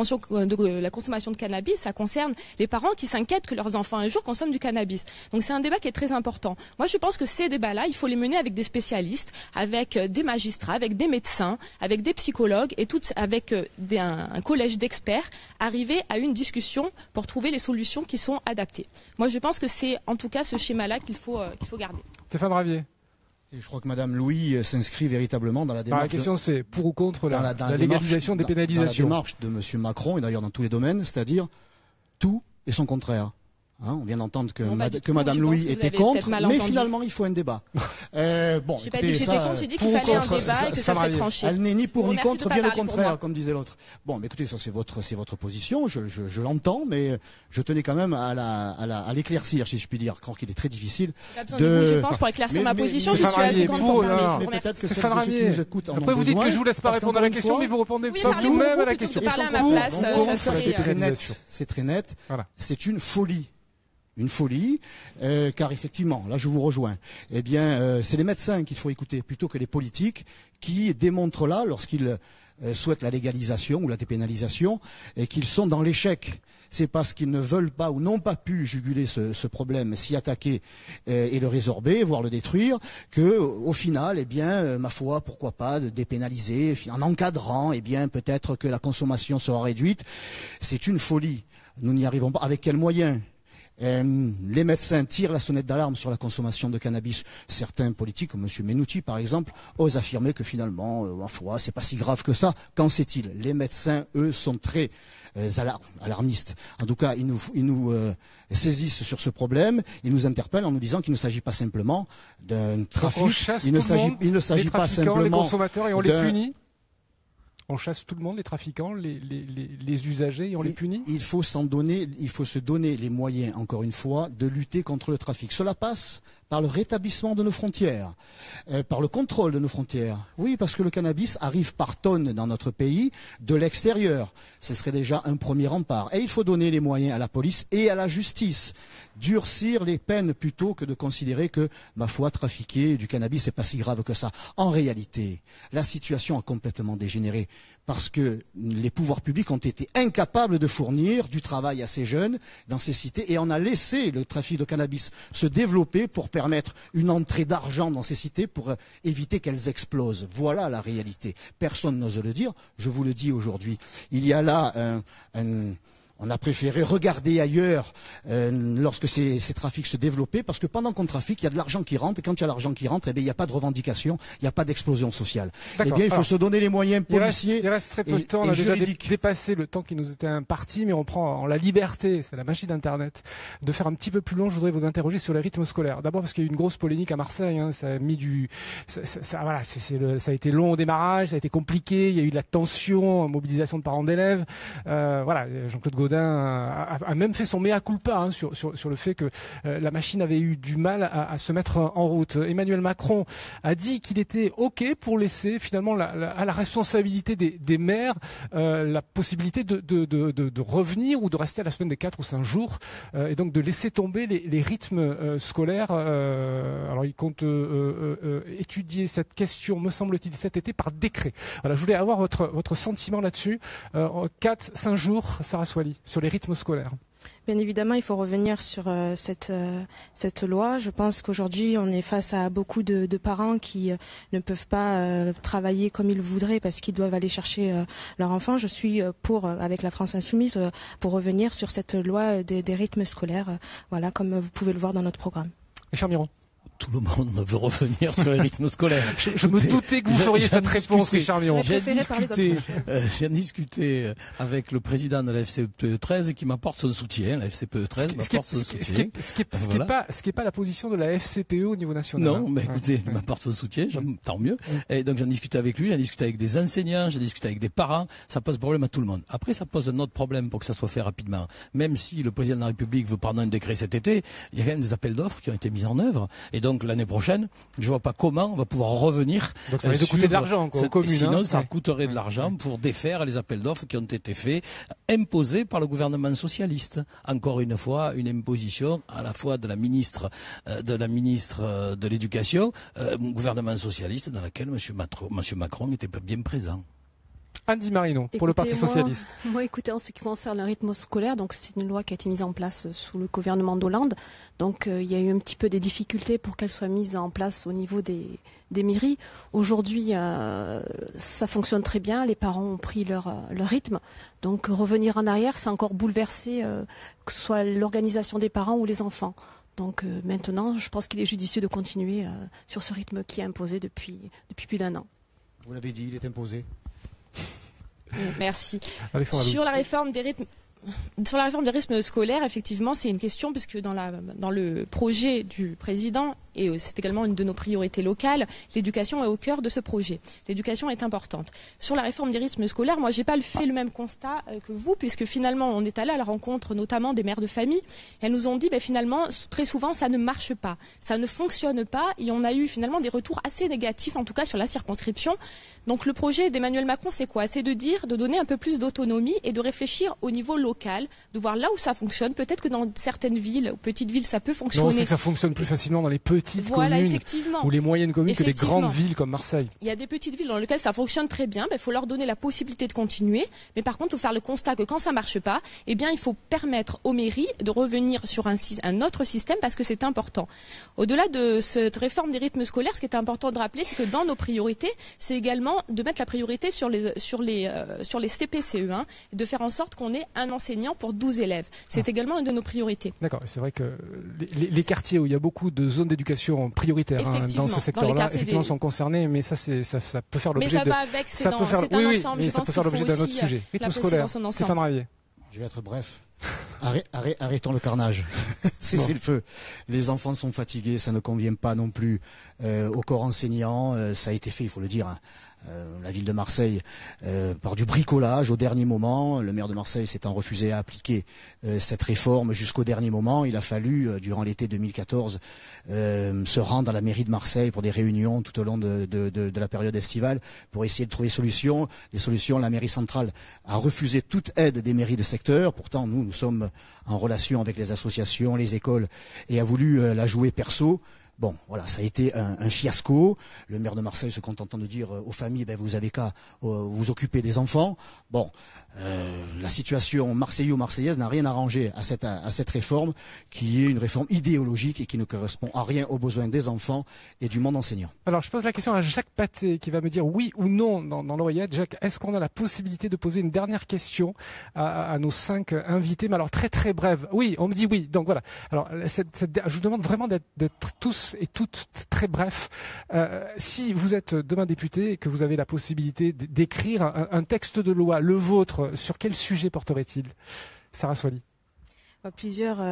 consommation de cannabis, ça concerne les parents qui s'inquiètent que leurs enfants un jour consomment du cannabis. Donc c'est un débat qui est très important. Moi, je pense que ces débats-là, il faut les mener avec des spécialistes, avec des magistrats, avec des médecins, avec des psychologues et avec un collège d'experts, arriver à une discussion pour trouver les solutions qui sont adaptées. Moi, je pense que c'est en tout cas ce schéma-là qu'il faut garder. Stéphane Ravier. Et je crois que Madame Louis s'inscrit véritablement dans la démarche. La question, c'est pour ou contre la légalisation, dépénalisation. Dans la démarche de M. Macron, et d'ailleurs dans tous les domaines, c'est-à-dire tout et son contraire. Hein, on vient d'entendre que Madame Louis était contre, mais finalement il faut un débat. Bon, j'ai pas dit que j'étais contre, j'ai dit qu'il fallait un débat et que ça serait tranché. Elle n'est ni pour ni contre, bien le contraire, comme disait l'autre. Bon, mais écoutez, ça c'est votre position, je l'entends, mais je tenais quand même à l'éclaircir, si je puis dire. Je crois qu'il est très difficile. Je pense pour éclaircir ma position, je suis assez grande pour parler. Mais peut-être que ceux qui nous écoutent en ont besoin. Après, vous dites que je vous laisse pas répondre à la question, mais vous répondez vous-même à la question. C'est très net. C'est une folie. Une folie, car effectivement, là je vous rejoins, eh bien c'est les médecins qu'il faut écouter plutôt que les politiques qui démontrent là, lorsqu'ils souhaitent la légalisation ou la dépénalisation, et qu'ils sont dans l'échec. C'est parce qu'ils ne veulent pas ou n'ont pas pu juguler ce problème, s'y attaquer et le résorber, voire le détruire, que au final, eh bien, ma foi, pourquoi pas de dépénaliser, en encadrant, eh bien, peut-être que la consommation sera réduite. C'est une folie. Nous n'y arrivons pas. Avec quels moyens ? Les médecins tirent la sonnette d'alarme sur la consommation de cannabis. Certains politiques, comme M. Menouti par exemple, osent affirmer que finalement, ma foi, c'est pas si grave que ça. Qu'en sait-il ? Les médecins, eux, sont très alarmistes. En tout cas, ils nous saisissent sur ce problème, ils nous interpellent en nous disant qu'il ne s'agit pas simplement d'un trafic. Il ne s'agit pas simplement les consommateurs et on les punit. On chasse tout le monde, les trafiquants, les usagers, et on les punit. Il faut se donner les moyens, encore une fois, de lutter contre le trafic. Cela passe par le rétablissement de nos frontières, par le contrôle de nos frontières. Oui, parce que le cannabis arrive par tonnes dans notre pays de l'extérieur. Ce serait déjà un premier rempart. Et il faut donner les moyens à la police et à la justice. Durcir les peines plutôt que de considérer que, ma foi, trafiquer du cannabis, c'est pas si grave que ça. En réalité, la situation a complètement dégénéré parce que les pouvoirs publics ont été incapables de fournir du travail à ces jeunes dans ces cités et on a laissé le trafic de cannabis se développer pour permettre une entrée d'argent dans ces cités pour éviter qu'elles explosent. Voilà la réalité. Personne n'ose le dire, je vous le dis aujourd'hui. Il y a là on a préféré regarder ailleurs lorsque ces trafics se développaient, parce que pendant qu'on trafique, il y a de l'argent qui rentre, et quand il y a l'argent qui rentre, eh bien, il n'y a pas de revendication, il n'y a pas d'explosion sociale. Eh bien, il faut se donner les moyens policiers. Il reste très peu de temps, on a déjà dépassé le temps qui nous était imparti, mais on prend en la liberté, c'est la magie d'Internet, de faire un petit peu plus long. Je voudrais vous interroger sur les rythmes scolaires. D'abord parce qu'il y a eu une grosse polémique à Marseille, hein, ça a mis ça a été long au démarrage, ça a été compliqué, il y a eu de la tension, mobilisation de parents d'élèves, Jean-Claude Gaudin a même fait son mea culpa sur le fait que la machine avait eu du mal à se mettre en route. Emmanuel Macron a dit qu'il était OK pour laisser finalement à la responsabilité des maires la possibilité de revenir ou de rester à la semaine des 4 ou 5 jours et donc de laisser tomber les rythmes scolaires. Alors il compte étudier cette question, me semble-t-il, cet été par décret. Voilà, je voulais avoir votre sentiment là-dessus. 4-5 jours, Sarah Swali, sur les rythmes scolaires. Bien évidemment, il faut revenir sur cette loi. Je pense qu'aujourd'hui, on est face à beaucoup de parents qui ne peuvent pas travailler comme ils le voudraient parce qu'ils doivent aller chercher leur enfant. Je suis avec la France Insoumise, pour revenir sur cette loi des rythmes scolaires, voilà, comme vous pouvez le voir dans notre programme. Richard Miron. Tout le monde veut revenir sur les rythmes scolaires. Je me doutais que vous feriez cette réponse, Richard Miron. J'ai discuté avec le président de la FCPE 13 qui m'apporte son soutien. La FCPE 13 m'apporte son soutien. Ce qui est pas la position de la FCPE au niveau national. Non, mais écoutez, il m'apporte son soutien, tant mieux. Et donc j'en discuté avec lui, j'en discuté avec des enseignants, j'ai discuté avec des parents. Ça pose problème à tout le monde. Après, ça pose un autre problème pour que ça soit fait rapidement. Même si le président de la République veut prendre un décret cet été, il y a quand même des appels d'offres qui ont été mis en œuvre. Et donc l'année prochaine, je vois pas comment on va pouvoir revenir. Donc ça va coûter de l'argent aux communes. Sinon, ça coûterait de l'argent pour défaire les appels d'offres qui ont été faits, imposés par le gouvernement socialiste. Encore une fois, une imposition à la fois de la ministre de l'Éducation, gouvernement socialiste dans laquelle Monsieur Macron était bien présent. Andy Marino, pour le Parti Socialiste. Moi, écoutez, en ce qui concerne le rythme scolaire, donc c'est une loi qui a été mise en place sous le gouvernement d'Hollande. Donc il y a eu un petit peu des difficultés pour qu'elle soit mise en place au niveau des mairies. Aujourd'hui, ça fonctionne très bien. Les parents ont pris leur rythme. Donc revenir en arrière, c'est encore bouleverser que ce soit l'organisation des parents ou les enfants. Donc maintenant, je pense qu'il est judicieux de continuer sur ce rythme qui est imposé depuis plus d'1 an. Vous l'avez dit, il est imposé. Merci. Alexandra Sur la réforme des rythmes scolaires, effectivement, c'est une question puisque dans le projet du président, et c'est également une de nos priorités locales, l'éducation est au cœur de ce projet. L'éducation est importante. Sur la réforme des rythmes scolaires, moi, j'ai pas fait le même constat que vous, puisque finalement, on est allé à la rencontre notamment des mères de famille. Et elles nous ont dit, finalement, très souvent, ça ne marche pas, ça ne fonctionne pas, et on a eu finalement des retours assez négatifs, en tout cas sur la circonscription. Donc le projet d'Emmanuel Macron, c'est quoi? C'est de donner un peu plus d'autonomie et de réfléchir au niveau local, de voir là où ça fonctionne. Peut-être que dans certaines villes, ou petites villes, ça peut fonctionner. Non, c'est que ça fonctionne plus facilement dans les petites communes ou les moyennes communes que les grandes villes comme Marseille. Il y a des petites villes dans lesquelles ça fonctionne très bien. Il faut leur donner la possibilité de continuer. Mais par contre, il faut faire le constat que quand ça marche pas, il faut permettre aux mairies de revenir sur un autre système parce que c'est important. Au-delà de cette réforme des rythmes scolaires, ce qui est important de rappeler, c'est que dans nos priorités, c'est également de mettre la priorité sur les CP-CE1 et de faire en sorte qu'on ait un enseignant pour 12 élèves. C'est également une de nos priorités. D'accord, c'est vrai que les quartiers où il y a beaucoup de zones d'éducation prioritaires dans ce secteur-là, effectivement, sont concernés, mais ça peut faire l'objet de... Mais ça va avec, c'est un ensemble, je pense qu'il faut l'objet d'un autre sujet. Rythme scolaire, Stéphane Ravier. Je vais être bref. Arrêtons le carnage. Cessez le feu. Les enfants sont fatigués, ça ne convient pas non plus au corps enseignant. Ça a été fait, il faut le dire, la ville de Marseille, par du bricolage au dernier moment. Le maire de Marseille s'étant refusé à appliquer cette réforme jusqu'au dernier moment. Il a fallu, durant l'été 2014, se rendre à la mairie de Marseille pour des réunions tout au long de la période estivale pour essayer de trouver des solutions. La mairie centrale a refusé toute aide des mairies de secteur. Pourtant, nous sommes en relation avec les associations, les écoles, et a voulu la jouer perso. Bon, voilà, ça a été un fiasco. Le maire de Marseille se contentant de dire aux familles, vous avez qu'à vous occuper des enfants. Bon, la situation marseillaise n'a rien arrangé à cette réforme, qui est une réforme idéologique et qui ne correspond à rien aux besoins des enfants et du monde enseignant. Alors, je pose la question à Jacques Pathé, qui va me dire oui ou non dans l'oreillette. Jacques, est-ce qu'on a la possibilité de poser une dernière question à nos 5 invités? Mais alors, très très brève. Oui, on me dit oui. Donc voilà. Alors, je vous demande vraiment d'être tous et toutes très brefs. Si vous êtes demain député et que vous avez la possibilité d'écrire un texte de loi, le vôtre, sur quel sujet porterait-il? Sarah Soili. Plusieurs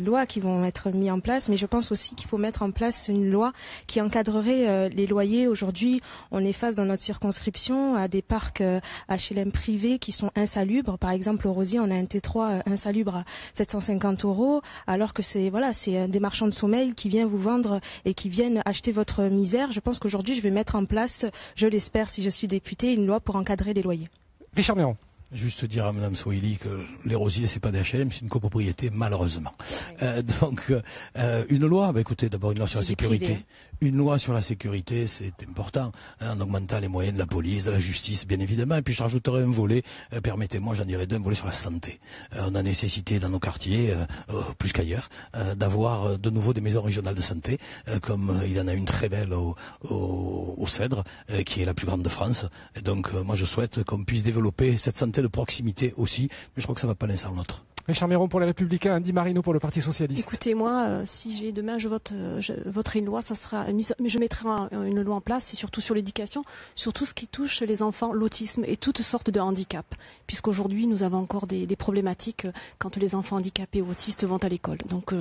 lois qui vont être mises en place, mais je pense aussi qu'il faut mettre en place une loi qui encadrerait les loyers. Aujourd'hui, on est face dans notre circonscription à des parcs HLM privés qui sont insalubres. Par exemple, au Rosier, on a un T3 insalubre à 750 €, alors que c'est des marchands de sommeil qui viennent vous vendre et qui viennent acheter votre misère. Je pense qu'aujourd'hui, je vais mettre en place, je l'espère si je suis députée, une loi pour encadrer les loyers. Richard Méron. Juste dire à Mme Soili que les Rosiers, c'est pas des HLM, c'est une copropriété, malheureusement. Une loi, écoutez, d'abord une loi sur la sécurité. Une loi sur la sécurité, c'est important, en augmentant les moyens de la police, de la justice, bien évidemment. Et puis je rajouterai un volet, permettez-moi, j'en dirais deux, un volet sur la santé. On a nécessité dans nos quartiers, plus qu'ailleurs, d'avoir de nouveau des maisons régionales de santé, comme il y en a une très belle au Cèdre, qui est la plus grande de France. Et donc moi je souhaite qu'on puisse développer cette santé de proximité aussi, mais je crois que ça ne va pas l'un sans l'autre. Richard Méron pour les Républicains, Andy Marino pour le Parti Socialiste. Écoutez, moi, si j'ai demain, je voterai une loi, ça sera, mais je mettrai une loi en place, et surtout sur l'éducation, sur tout ce qui touche les enfants, l'autisme et toutes sortes de handicaps, puisqu'aujourd'hui nous avons encore des problématiques quand les enfants handicapés ou autistes vont à l'école. Donc,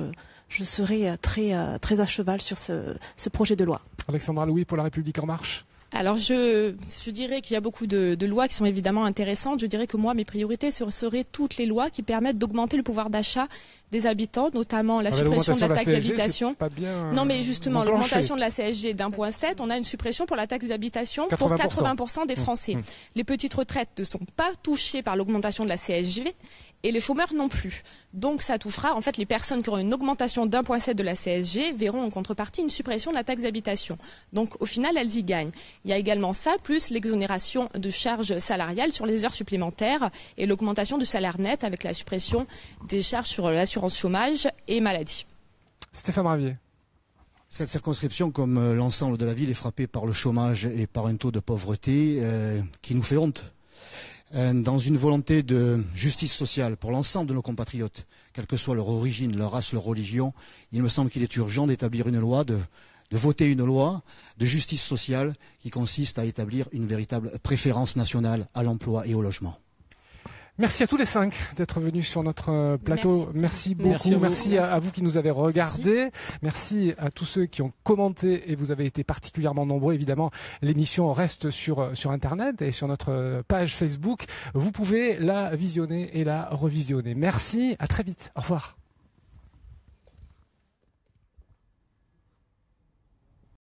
je serai très à cheval sur ce projet de loi. Alexandra Louis pour La République En Marche. Alors je dirais qu'il y a beaucoup de lois qui sont évidemment intéressantes. Je dirais que moi, mes priorités seraient toutes les lois qui permettent d'augmenter le pouvoir d'achat des habitants, notamment la suppression de la taxe d'habitation. Non, mais justement, l'augmentation de la CSG d'1,7, on a une suppression pour la taxe d'habitation pour 80% des Français. Les petites retraites ne sont pas touchées par l'augmentation de la CSG et les chômeurs non plus. Donc ça touchera, en fait, les personnes qui auront une augmentation d'1,7 de la CSG verront en contrepartie une suppression de la taxe d'habitation. Donc au final, elles y gagnent. Il y a également ça, plus l'exonération de charges salariales sur les heures supplémentaires et l'augmentation du salaire net avec la suppression des charges sur l'assurance chômage et maladie. Stéphane Ravier. Cette circonscription, comme l'ensemble de la ville, est frappée par le chômage et par un taux de pauvreté qui nous fait honte. Dans une volonté de justice sociale pour l'ensemble de nos compatriotes, quelle que soit leur origine, leur race, leur religion, il me semble qu'il est urgent d'établir une loi, de voter une loi de justice sociale qui consiste à établir une véritable préférence nationale à l'emploi et au logement. Merci à tous les 5 d'être venus sur notre plateau. Merci beaucoup. Merci à vous qui nous avez regardés. Merci à tous ceux qui ont commenté et vous avez été particulièrement nombreux. Évidemment, l'émission reste sur Internet et sur notre page Facebook. Vous pouvez la visionner et la revisionner. Merci. À très vite. Au revoir.